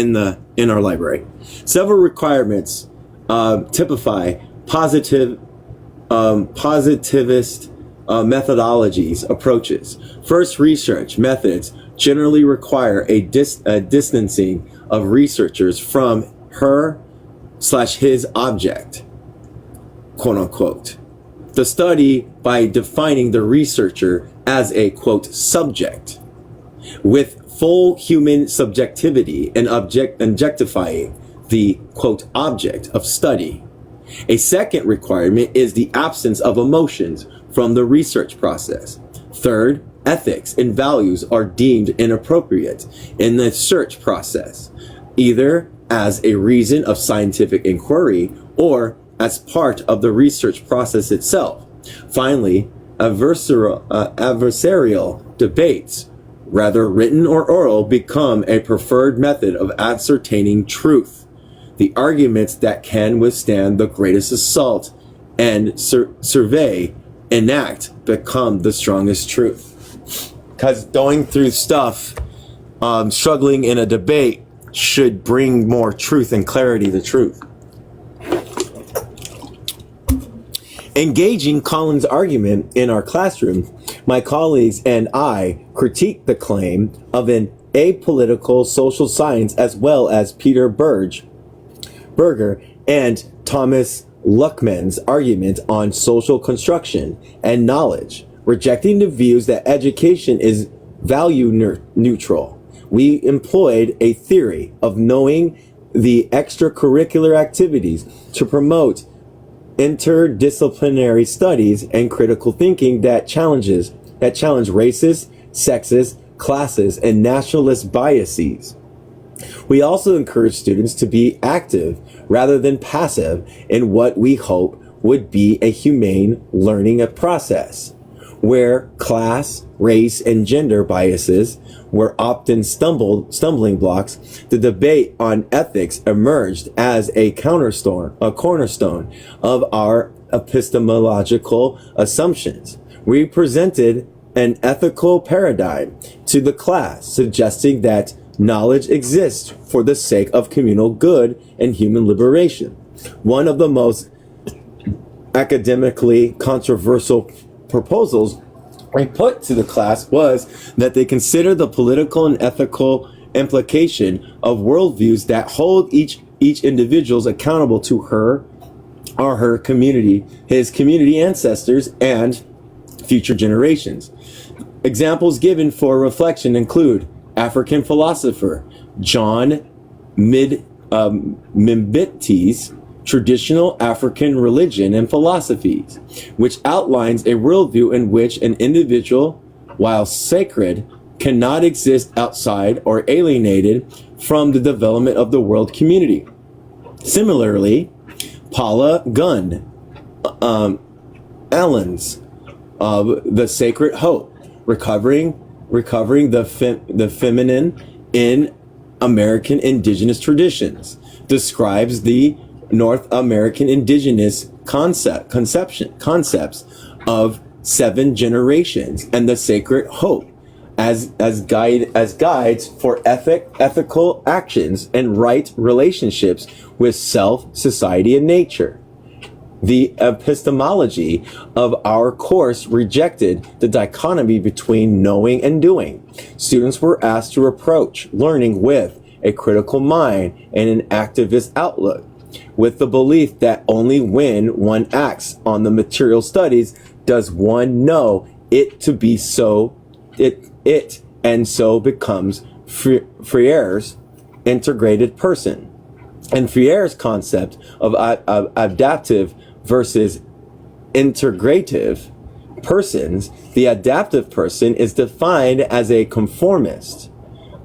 our library. Several requirements typify positivist methodologies, approaches. First, research methods generally require a distancing of researchers from her/his object, quote unquote. The study by defining the researcher as a, quote, subject with full human subjectivity and objectifying the, quote, object of study. A second requirement is the absence of emotions from the research process. Third, ethics and values are deemed inappropriate in the search process, either as a reason of scientific inquiry or as part of the research process itself. Finally, adversarial debates, whether written or oral, become a preferred method of ascertaining truth. the arguments that can withstand the greatest assault and survey, enact, become the strongest truth. Because going through stuff, struggling in a debate should bring more truth and clarity to truth. Engaging Collins' argument in our classroom, my colleagues and I critiqued the claim of an apolitical social science as well as Peter Berger and Thomas Luckman's argument on social construction and knowledge, rejecting the views that education is value neutral. We employed a theory of knowing the extracurricular activities to promote interdisciplinary studies and critical thinking that challenge racist, sexist, classist, and nationalist biases. We also encourage students to be active rather than passive in what we hope would be a humane learning process, where class, race, and gender biases were often stumbling blocks. The debate on ethics emerged as a cornerstone of our epistemological assumptions. We presented an ethical paradigm to the class, suggesting that knowledge exists for the sake of communal good and human liberation. One of the most academically controversial proposals we put to the class was that they consider the political and ethical implication of worldviews that hold each individual accountable to her or her community, his community ancestors, and future generations. Examples given for reflection include African philosopher John Mbiti's Traditional African Religion and Philosophies, which outlines a worldview in which an individual, while sacred, cannot exist outside or alienated from the development of the world community. Similarly, Paula Gunn Allen's The Sacred Hope, recovering the feminine in American indigenous traditions, describes the North American indigenous concepts of 7 generations and the sacred hope as guides for ethical actions and right relationships with self, society, and nature. The epistemology of our course rejected the dichotomy between knowing and doing. Students were asked to approach learning with a critical mind and an activist outlook, with the belief that only when one acts on the material studies does one know it to be so, and so becomes Freire's integrated person. And Freire's concept of adaptive versus integrative persons, the adaptive person is defined as a conformist,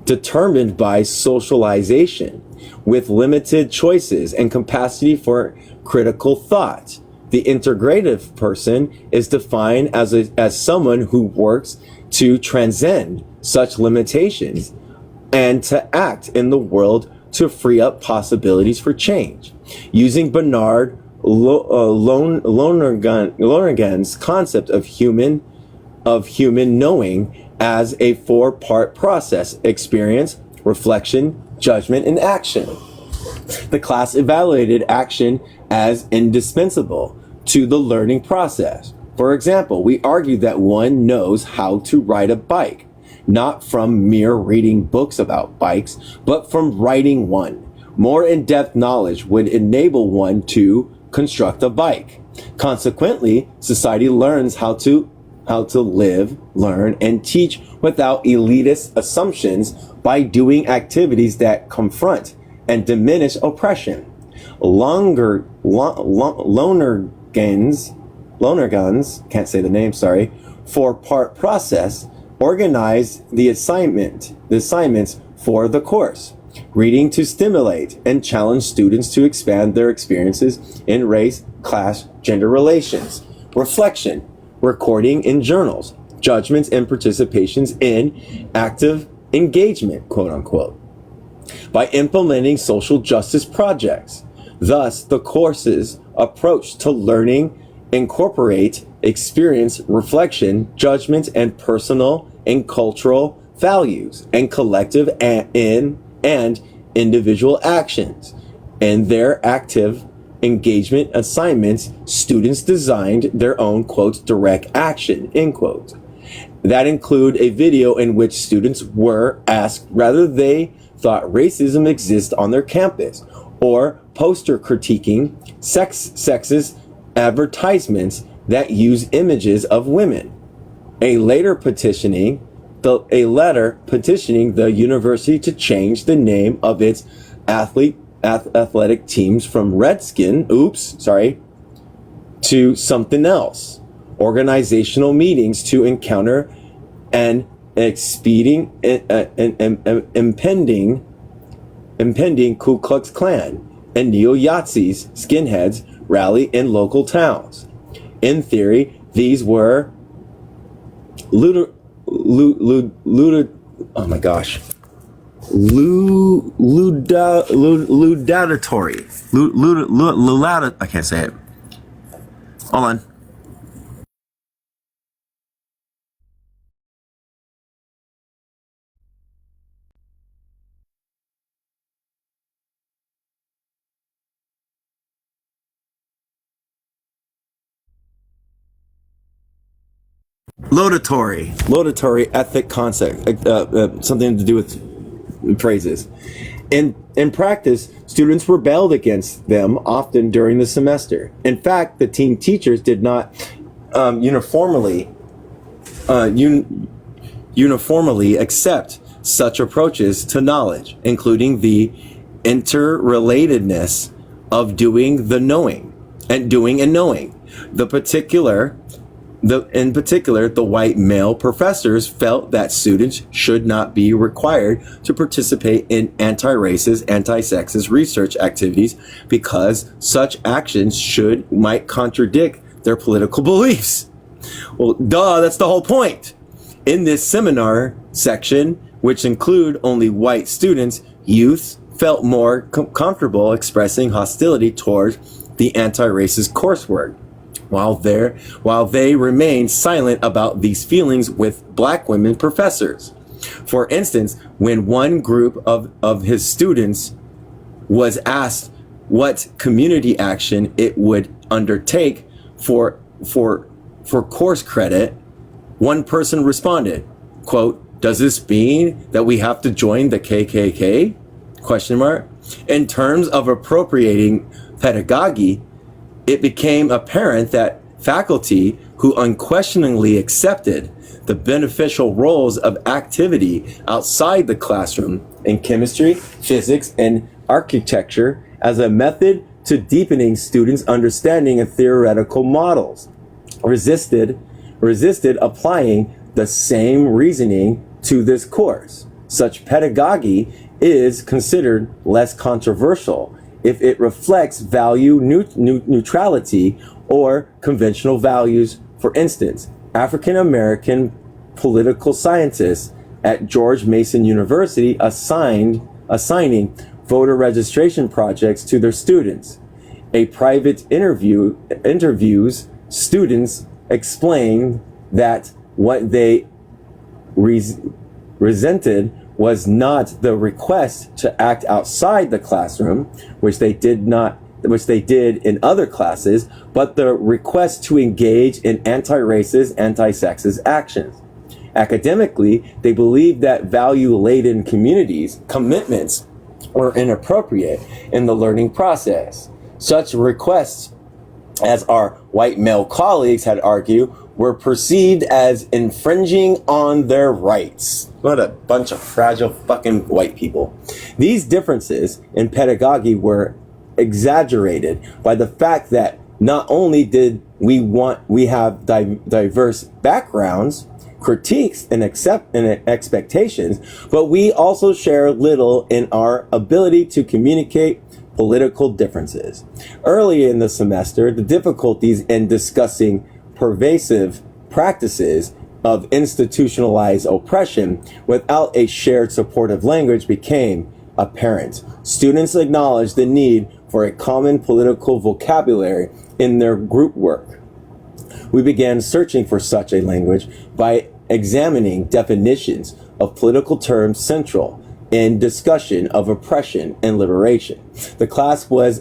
determined by socialization, with limited choices and capacity for critical thought. The integrative person is defined as someone who works to transcend such limitations and to act in the world to free up possibilities for change. Using Bernard Lonergan's concept of human knowing as a 4-part process: experience, reflection, judgment, and action. The class evaluated action as indispensable to the learning process. For example, we argued that one knows how to ride a bike, not from mere reading books about bikes, but from riding one. More in-depth knowledge would enable one to construct a bike. Consequently, society learns how to live, learn, and teach without elitist assumptions by doing activities that confront and diminish oppression. Lonergan's, can't say the name, sorry, 4-part process organized the assignments for the course. Reading to stimulate and challenge students to expand their experiences in race, class, gender relations. Reflection, recording in journals, judgments, and participations in active engagement, quote unquote. by implementing social justice projects. Thus, the course's approach to learning incorporate experience, reflection, judgment, and personal and cultural values, and collective and individual actions. In their active engagement assignments, students designed their own, quote, direct action, end quote, that include a video in which students were asked whether they thought racism exists on their campus, or poster critiquing sexist advertisements that use images of women. A letter petitioning the university to change the name of its athletic teams from Redskin, to something else. Organizational meetings to encounter an impending Ku Klux Klan and neo-Nazis, skinheads rally in local towns. In theory, these were ludatory. I can't say it. Hold on. Laudatory ethic concept, something to do with praises. In practice, students rebelled against them often during the semester. In fact, the team teachers did not uniformly accept such approaches to knowledge, including the interrelatedness of doing and knowing. In particular, the white male professors felt that students should not be required to participate in anti-racist, anti-sexist research activities because such actions might contradict their political beliefs. Well, duh, that's the whole point. In this seminar section, which include only white students, youth felt more comfortable expressing hostility toward the anti-racist coursework, while they remained silent about these feelings with black women professors. For instance, when one group of his students was asked what community action it would undertake for course credit, one person responded, quote, "Does this mean that we have to join the KKK?" Question mark. In terms of appropriating pedagogy, it became apparent that faculty who unquestioningly accepted the beneficial roles of activity outside the classroom in chemistry, physics, and architecture as a method to deepening students' understanding of theoretical models resisted applying the same reasoning to this course. Such pedagogy is considered less controversial if it reflects value neutrality or conventional values. For instance, African American political scientists at George Mason University assigning voter registration projects to their students. A private interviews students explain that what they resented was not the request to act outside the classroom, which they did in other classes, but the request to engage in anti-racist, anti-sexist actions. Academically, they believed that value-laden commitments were inappropriate in the learning process. Such requests, as our white male colleagues had argued, were perceived as infringing on their rights. What a bunch of fragile fucking white people. These differences in pedagogy were exaggerated by the fact that not only did we have diverse backgrounds, critiques, and expectations, but we also share little in our ability to communicate political differences. Early in the semester, the difficulties in discussing pervasive practices of institutionalized oppression without a shared supportive language became apparent. Students acknowledged the need for a common political vocabulary in their group work. We began searching for such a language by examining definitions of political terms central in discussion of oppression and liberation. The class was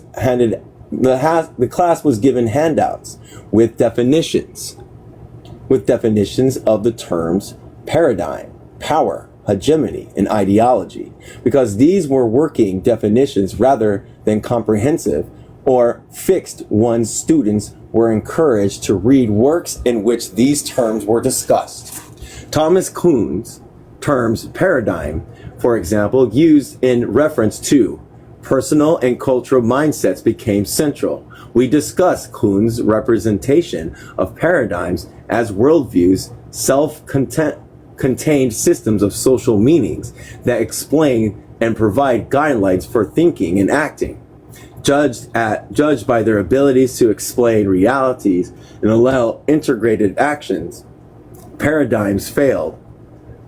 given handouts with definitions of the terms paradigm, power, hegemony, and ideology. Because these were working definitions rather than comprehensive or fixed ones, students were encouraged to read works in which these terms were discussed. Thomas Kuhn's terms paradigm, for example, used in reference to personal and cultural mindsets, became central. We discussed Kuhn's representation of paradigms as worldviews, self-contained systems of social meanings that explain and provide guidelines for thinking and acting. Judged by their abilities to explain realities and allow integrated actions, paradigms failed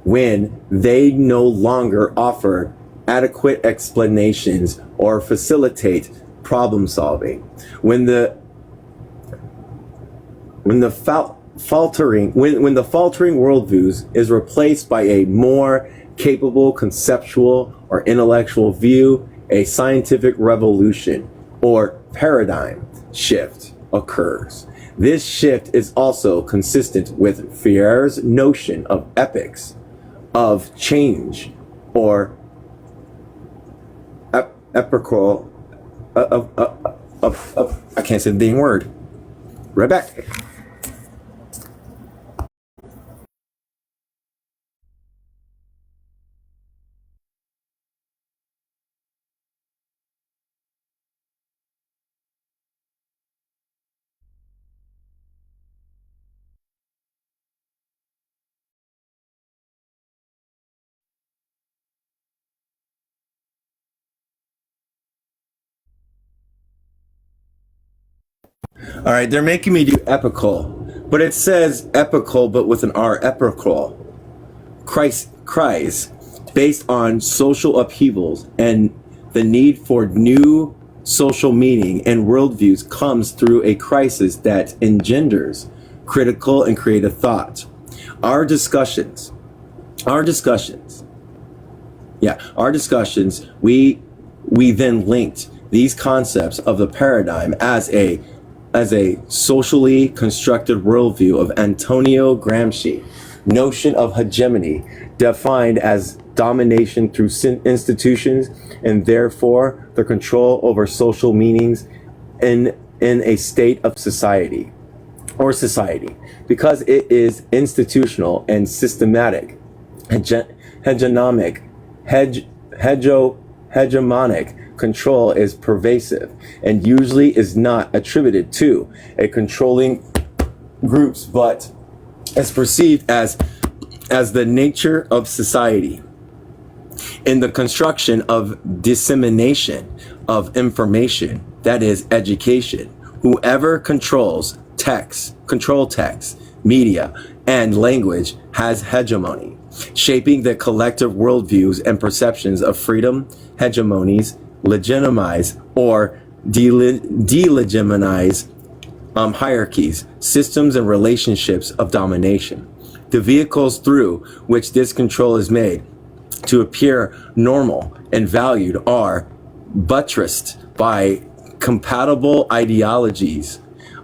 when they no longer offer adequate explanations or facilitate problem solving. When the faltering worldviews is replaced by a more capable conceptual or intellectual view, a scientific revolution or paradigm shift occurs. This shift is also consistent with Freire's notion of epochs of change or epochal I can't say the dang word. Right back. All right, they're making me do epical, but it says epical, but with an R, epical. Cries, based on social upheavals and the need for new social meaning and worldviews comes through a crisis that engenders critical and creative thought. Our discussions, we then linked these concepts of the paradigm as a socially constructed worldview of Antonio Gramsci, notion of hegemony defined as domination through institutions and therefore the control over social meanings in a state of society because it is institutional and systematic, hegemonic control is pervasive and usually is not attributed to a controlling groups, but is perceived as the nature of society. In the construction of dissemination of information, that is education, whoever control text, media, and language has hegemony, shaping the collective worldviews and perceptions of freedom, hegemonies, legitimize or delegitimize hierarchies, systems, and relationships of domination. The vehicles through which this control is made to appear normal and valued are buttressed by compatible ideologies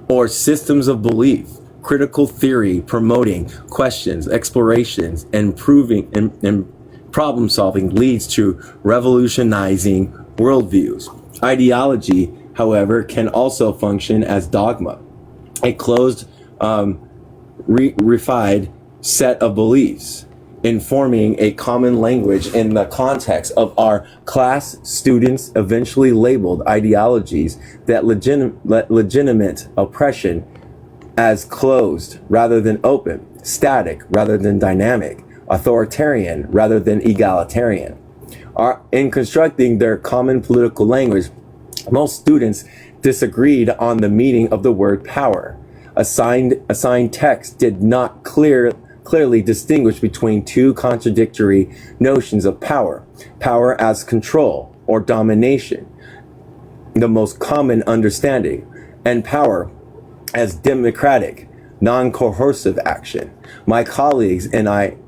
or systems of belief, critical theory promoting questions, explorations, and proving and problem solving leads to revolutionizing worldviews. Ideology, however, can also function as dogma, a closed, refined set of beliefs, informing a common language in the context of our class. Students eventually labeled ideologies that legitimate oppression as closed rather than open, static rather than dynamic, authoritarian rather than egalitarian. In constructing their common political language, most students disagreed on the meaning of the word power. Assigned text did not clearly distinguish between two contradictory notions of power: power as control or domination, the most common understanding, and power as democratic, non-coercive action. My colleagues and I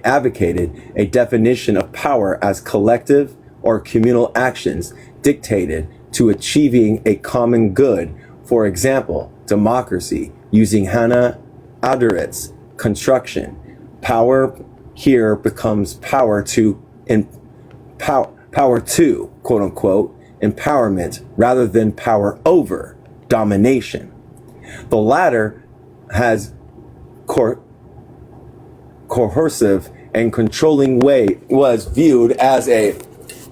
advocated a definition of power as collective or communal actions dictated to achieving a common good. For example, democracy, using Hannah Arendt's construction. Power here becomes power to quote unquote empowerment rather than power over domination. The latter has coercive and controlling way was viewed as a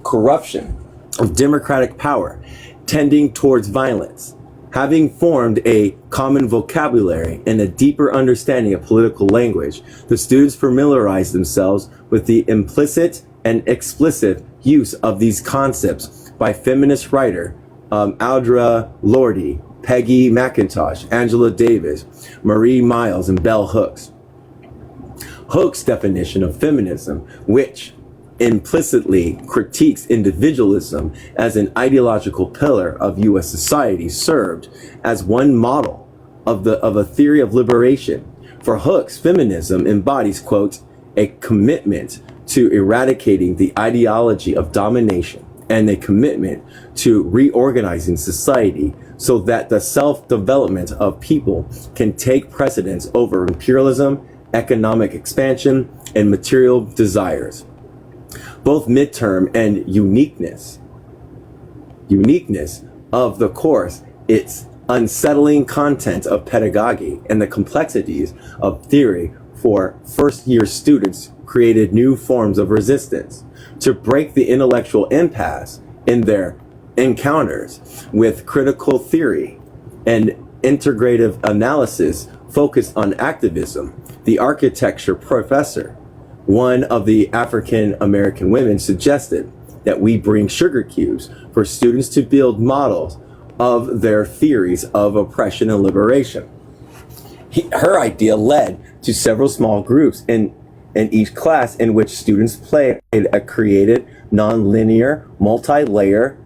corruption of democratic power, tending towards violence. Having formed a common vocabulary and a deeper understanding of political language, the students familiarized themselves with the implicit and explicit use of these concepts by feminist writer Audre Lorde, Peggy McIntosh, Angela Davis, Marie Miles, and Bell Hooks. Hooks' definition of feminism, which implicitly critiques individualism as an ideological pillar of U.S. society, served as one model of a theory of liberation. For Hooks, feminism embodies, quote, a commitment to eradicating the ideology of domination and a commitment to reorganizing society so that the self-development of people can take precedence over imperialism, economic expansion, and material desires. Both midterm and uniqueness of the course, its unsettling content of pedagogy, and the complexities of theory for first-year students created new forms of resistance to break the intellectual impasse in their encounters with critical theory and integrative analysis focused on activism. The architecture professor, one of the African American women, suggested that we bring sugar cubes for students to build models of their theories of oppression and liberation. Her idea led to several small groups in each class in which students played a created, non-linear, multi-layer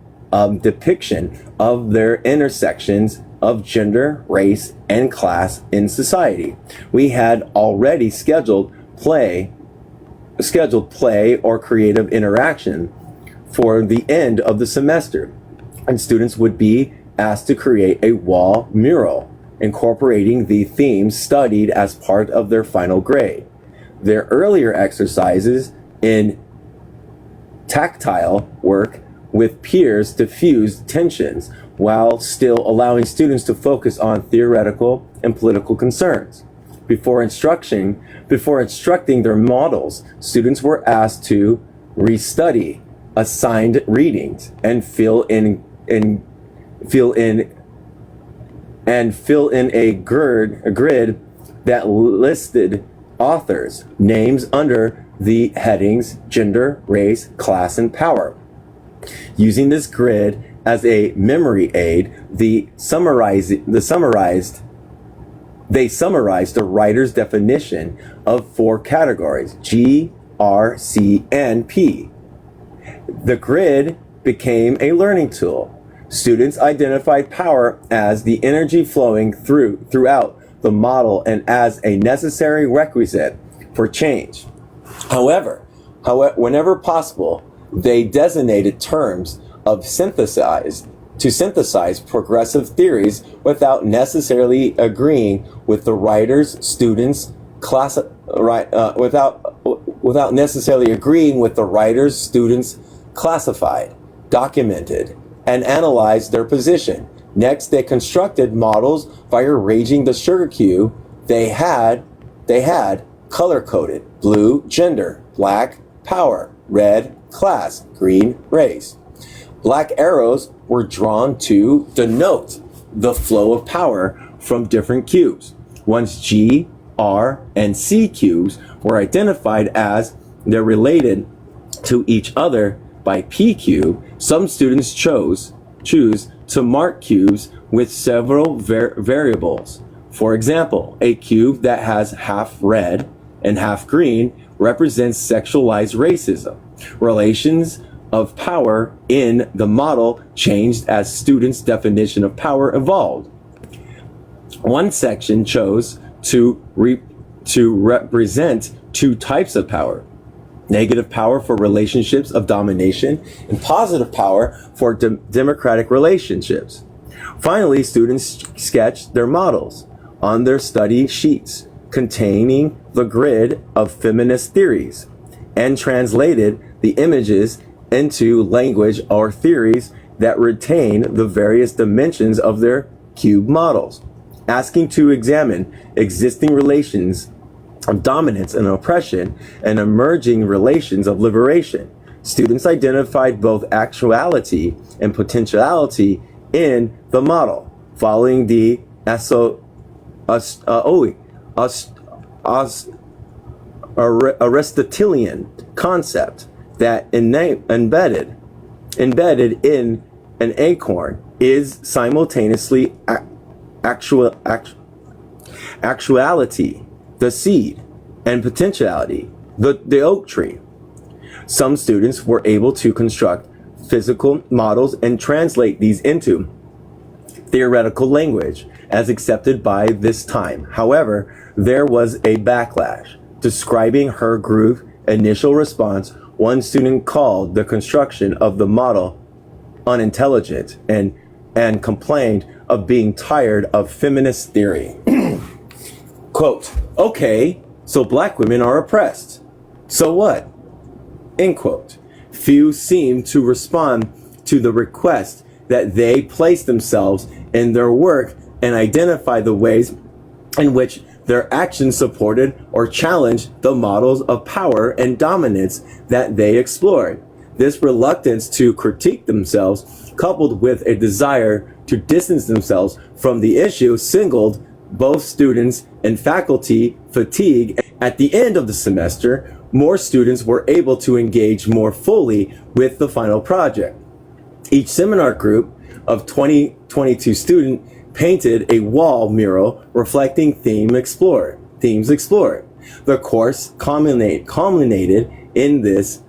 depiction of their intersections of gender, race, and class in society. We had already scheduled play or creative interaction for the end of the semester, and students would be asked to create a wall mural incorporating the themes studied as part of their final grade. Their earlier exercises in tactile work with peers diffused tensions while still allowing students to focus on theoretical and political concerns. Before instructing their models, students were asked to restudy assigned readings and fill in a grid that listed authors' names under the headings gender, race, class, and power. Using this grid as a memory aid, they summarized the writer's definition of 4 categories: G, R, C, and P. The grid became a learning tool. Students identified power as the energy flowing throughout the model and as a necessary requisite for change. However, whenever possible, they designated terms of synthesize progressive theories without necessarily agreeing with the writer's students without necessarily agreeing with the writer's students classified, documented, and analyzed their position. Next, they constructed models by arranging the sugar cube they had color-coded: blue, gender; black, power; red, class; green, race. Black arrows were drawn to denote the flow of power from different cubes. Once G, R, and C cubes were identified as they're related to each other by P cube, some students choose to mark cubes with several variables. For example, a cube that has half red and half green represents sexualized racism. Relations of power in the model changed as students' definition of power evolved. One section chose to represent two types of power: negative power for relationships of domination and positive power for democratic relationships. Finally, students sketched their models on their study sheets containing the grid of feminist theories and translated the images into language or theories that retain the various dimensions of their cube models, asking to examine existing relations of dominance and oppression and emerging relations of liberation. Students identified both actuality and potentiality in the model, following the Aristotelian concept that embedded in an acorn is simultaneously actuality, the seed, and potentiality, the oak tree. Some students were able to construct physical models and translate these into theoretical language as accepted by this time. However, there was a backlash. Describing her group's initial response, one student called the construction of the model unintelligent and complained of being tired of feminist theory. Quote, okay, so black women are oppressed. So what? End quote. Few seem to respond to the request that they place themselves in their work and identify the ways in which their actions supported or challenged the models of power and dominance that they explored. This reluctance to critique themselves, coupled with a desire to distance themselves from the issue, signaled both students and faculty fatigue. At the end of the semester, more students were able to engage more fully with the final project. Each seminar group of 22 students painted a wall mural reflecting themes explored. The course culminated in this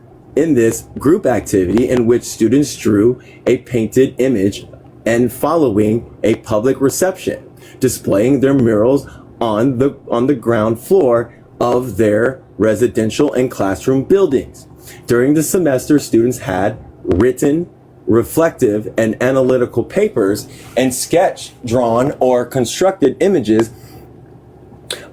group activity in which students drew a painted image and following a public reception, displaying their murals on the ground floor of their residential and classroom buildings. During the semester, students had written, reflective, and analytical papers and sketch, drawn, or constructed images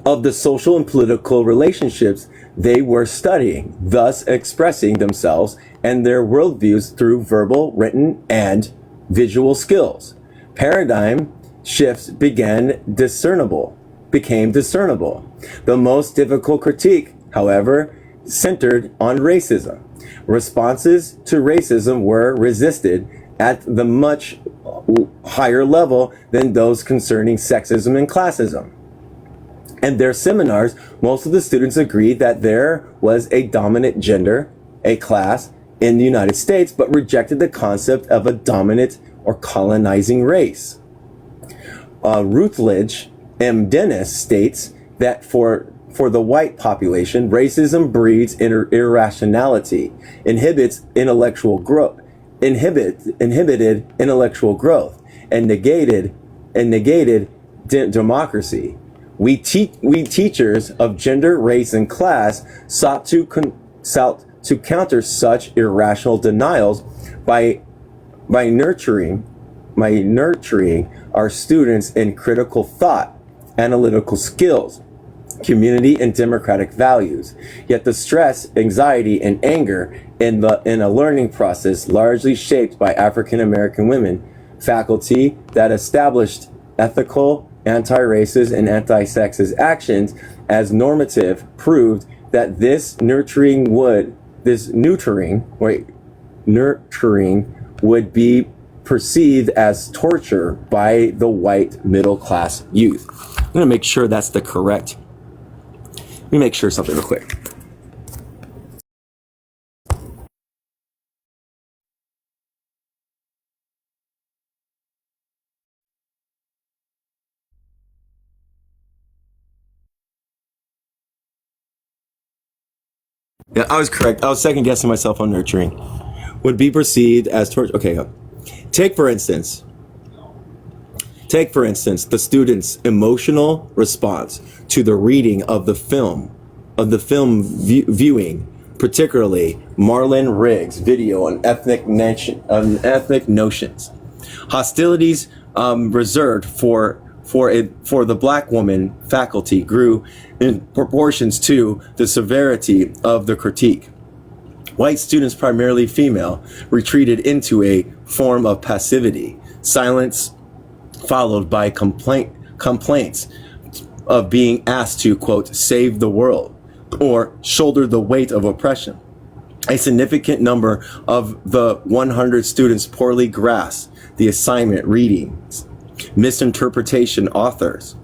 of the social and political relationships they were studying, thus expressing themselves and their worldviews through verbal, written, and visual skills. Paradigm shifts became discernible. The most difficult critique, however, centered on racism. Responses to racism were resisted at the much higher level than those concerning sexism and classism. In their seminars, most of the students agreed that there was a dominant gender, a class, in the United States, but rejected the concept of a dominant or colonizing race. Rutledge M. Dennis states that for the white population, racism breeds irrationality, inhibited intellectual growth, and negated democracy. We teachers of gender, race, and class sought to counter such irrational denials by nurturing our students in critical thought, analytical skills, community, and democratic values. Yet the stress, anxiety, and anger in a learning process largely shaped by African American women faculty that established ethical, anti-racist, and anti-sexist actions as normative proved that this nurturing would be perceived as torture by the white middle class youth. I'm gonna make sure that's the correct. Let me make sure something real quick. Yeah, I was correct. I was second guessing myself on nurturing. Would be perceived as torture. Okay, take for instance. Take for instance the student's emotional response to the reading of the film viewing, particularly Marlon Riggs' video on ethnic notions. Hostilities reserved for the black woman faculty grew in proportions to the severity of the critique. White students, primarily female, retreated into a form of passivity, silence followed by complaints of being asked to, quote, save the world or shoulder the weight of oppression. A significant number of the 100 students poorly grasped the assignment readings, misinterpreting authors'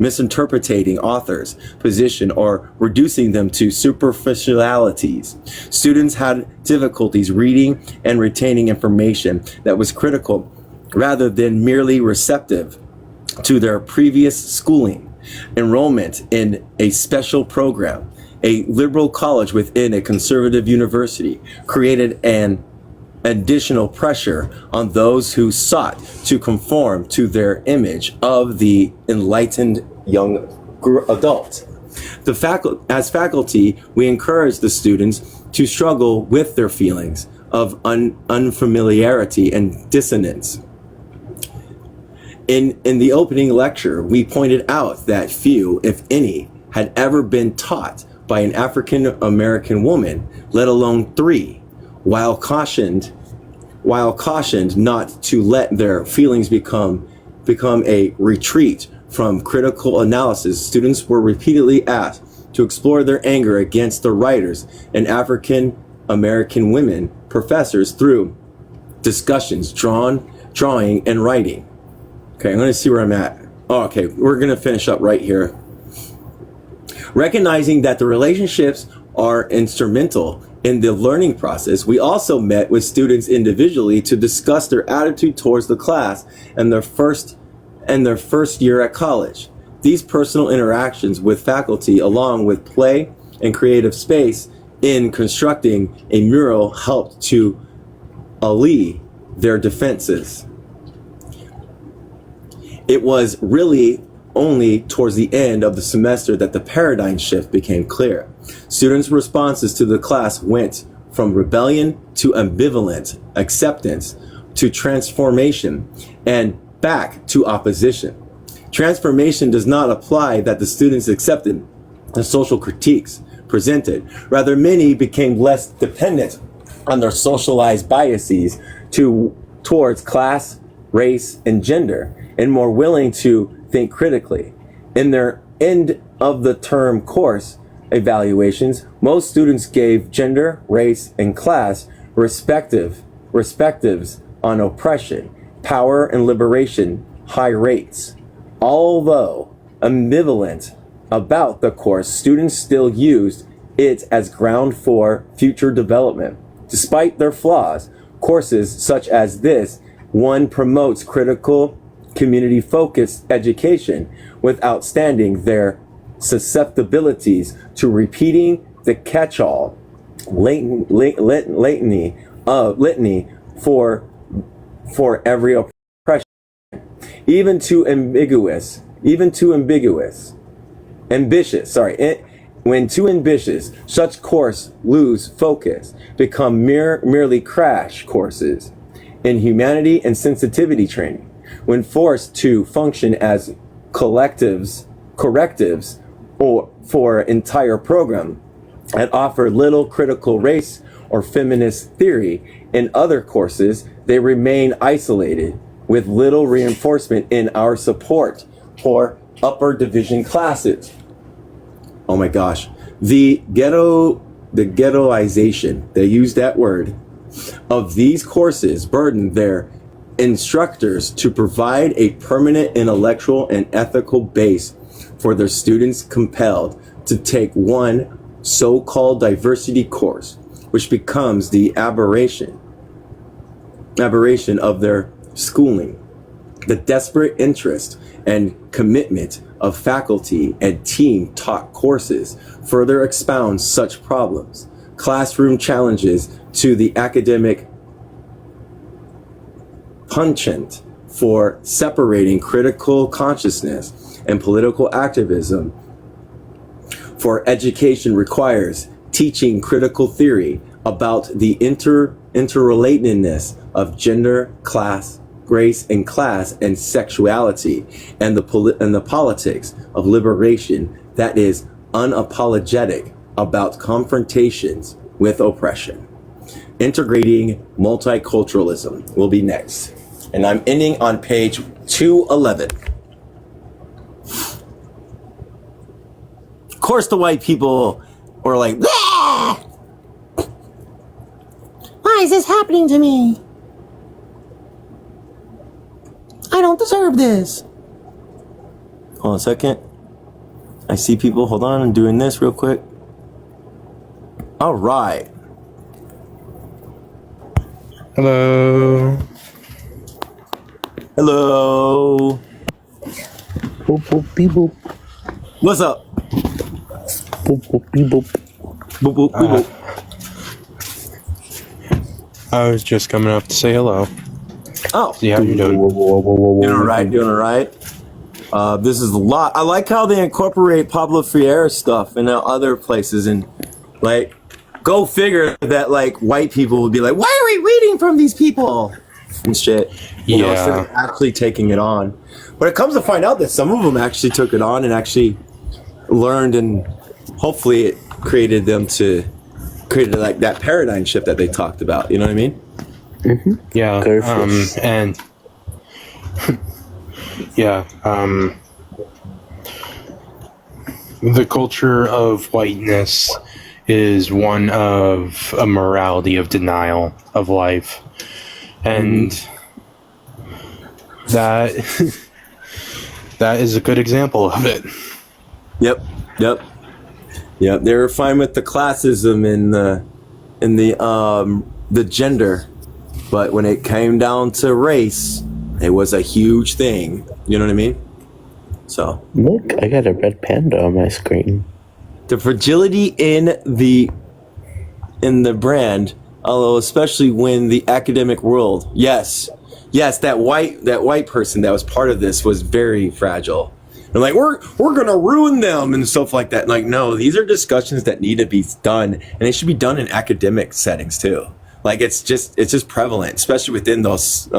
position or reducing them to superficialities. Students had difficulties reading and retaining information that was critical rather than merely receptive to their previous schooling. Enrollment in a special program, a liberal college within a conservative university, created an additional pressure on those who sought to conform to their image of the enlightened young adult. As faculty, we encourage the students to struggle with their feelings of unfamiliarity and dissonance. In the opening lecture, we pointed out that few, if any, had ever been taught by an African American woman, let alone 3, while cautioned not to let their feelings become a retreat from critical analysis. Students were repeatedly asked to explore their anger against the writers and African American women professors through discussions, drawing, and writing. Okay, I'm going to see where I'm at. Oh, okay, we're going to finish up right here. Recognizing that the relationships are instrumental in the learning process, we also met with students individually to discuss their attitude towards the class and their first year at college. These personal interactions with faculty, along with play and creative space in constructing a mural, helped to allay their defenses. It was really only towards the end of the semester that the paradigm shift became clear. Students' responses to the class went from rebellion to ambivalent acceptance to transformation and back to opposition. Transformation does not apply that the students accepted the social critiques presented. Rather, many became less dependent on their socialized biases towards class, race, and gender, and more willing to think critically. In their end of the term course evaluations, most students gave gender, race, and class respectives on oppression, power, and liberation high rates. Although ambivalent about the course, students still used it as ground for future development. Despite their flaws, courses such as this one promotes critical, community-focused education without standing their susceptibilities to repeating the catch-all litany for every oppression, even too ambitious. When too ambitious, such courses lose focus, become merely crash courses in humanity and sensitivity training. When forced to function as correctives or for entire program and offer little critical race or feminist theory in other courses, they remain isolated with little reinforcement in our support for upper division classes. Oh my gosh, the ghettoization, they use that word, of these courses burden their instructors to provide a permanent intellectual and ethical base for their students compelled to take one so-called diversity course, which becomes the aberration of their schooling. The desperate interest and commitment of faculty and team taught courses further expounds such problems. classroom challenges to the academic penchant for separating critical consciousness and political activism. For education requires teaching critical theory about the interrelatedness of gender, class, race, and class, and sexuality, and the politics of liberation that is unapologetic about confrontations with oppression. Integrating multiculturalism will be next. And I'm ending on page 211. Of course, the white people were like, "Ah! Why is this happening to me? I don't deserve this." Hold on a second. I see people. Hold on, I'm doing this real quick. All right. Hello. Hello. Boop boop beep boop. What's up? Boop boop beep boop. Boop, boop, boop, boop. I was just coming up to say hello. Oh. See how you're doing. Doing all right, doing all right. This is a lot. I like how they incorporate Pablo Freire stuff in other places, and like, go figure that like white people would be like, "Why are we reading from these people?" and shit. You know, instead of actually taking it on. But it comes to find out that some of them actually took it on and actually learned, and hopefully it created like that paradigm shift that they talked about. You know what I mean? Mm-hmm. Yeah. And yeah. The culture of whiteness is one of a morality of denial of life, and that is a good example of it. Yep. They were fine with the classism and the gender, but when it came down to race, it was a huge thing. You know what I mean? So look, I got a red panda on my screen. The fragility in the brand, although especially when the academic world, yes, that white person that was part of this was very fragile. And like, we're gonna ruin them and stuff like that. Like, no, these are discussions that need to be done, and they should be done in academic settings too. Like, it's just prevalent, especially within those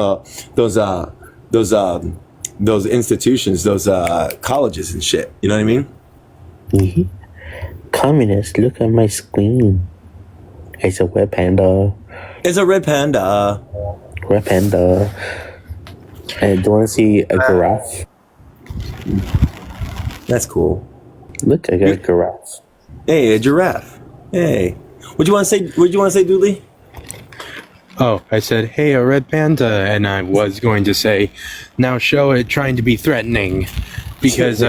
institutions, those colleges and shit. You know what I mean? Mm-hmm. Communist, look at my screen. It's a red panda. It's a red panda. Red panda. And do you want to see a giraffe? That's cool. Look, I got a giraffe. Hey, a giraffe. Hey, what do you want to say, Dooley? Oh, I said, hey, a red panda, and I was going to say, now show it trying to be threatening, because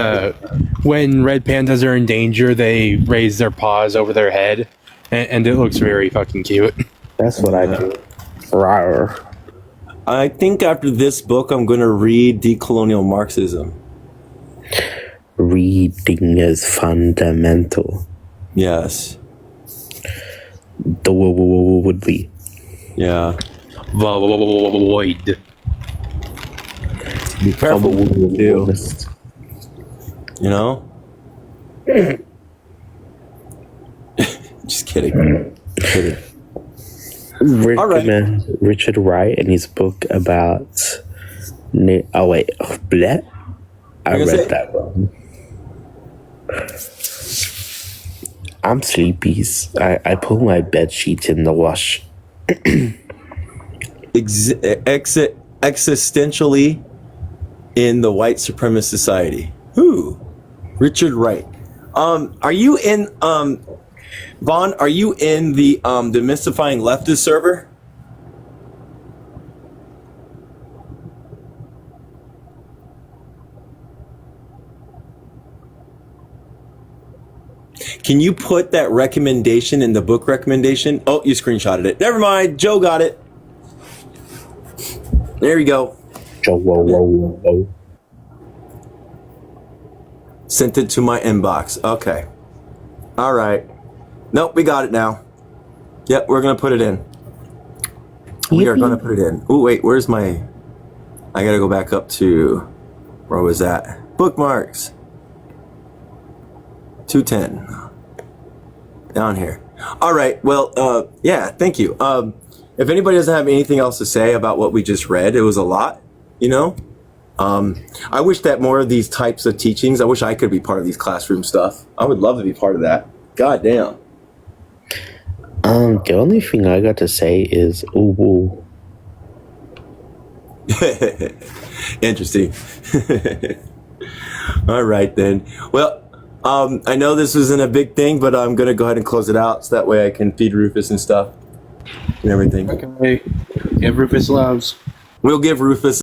when red pandas are in danger, they raise their paws over their head, and it looks very fucking cute. That's what I do. Rawr. I think after this book, I'm going to read Decolonial Marxism. Reading is fundamental. Yes. Would be. Yeah. Void. Be careful what you do. You know? Just kidding. Recommend Richard Wright and his book about. Oh wait, bleh. I read that wrong. I'm sleepy. I put my bed sheets in the wash. Existentially in the white supremacist society. Who? Richard Wright. Are you in Vaughn? Are you in the Demystifying Leftist server? Can you put that recommendation in the book recommendation? Oh, you screenshotted it. Never mind. Joe got it. There you go. Joe, whoa. Sent it to my inbox. Okay. All right. Nope, we got it now. Yep, we're gonna put it in. We are gonna put it in. Oh wait, where's my? I gotta go back up to where was that? Bookmarks. 210. Down here. All right. Well, yeah. Thank you. If anybody doesn't have anything else to say about what we just read, it was a lot. You know. I wish that more of these types of teachings. I wish I could be part of these classroom stuff. I would love to be part of that. God damn. The only thing I got to say is ooh woo. Interesting. All right then. Well, I know this isn't a big thing, but I'm gonna go ahead and close it out so that way I can feed Rufus and stuff and everything. Okay. Give Rufus loves. We'll give Rufus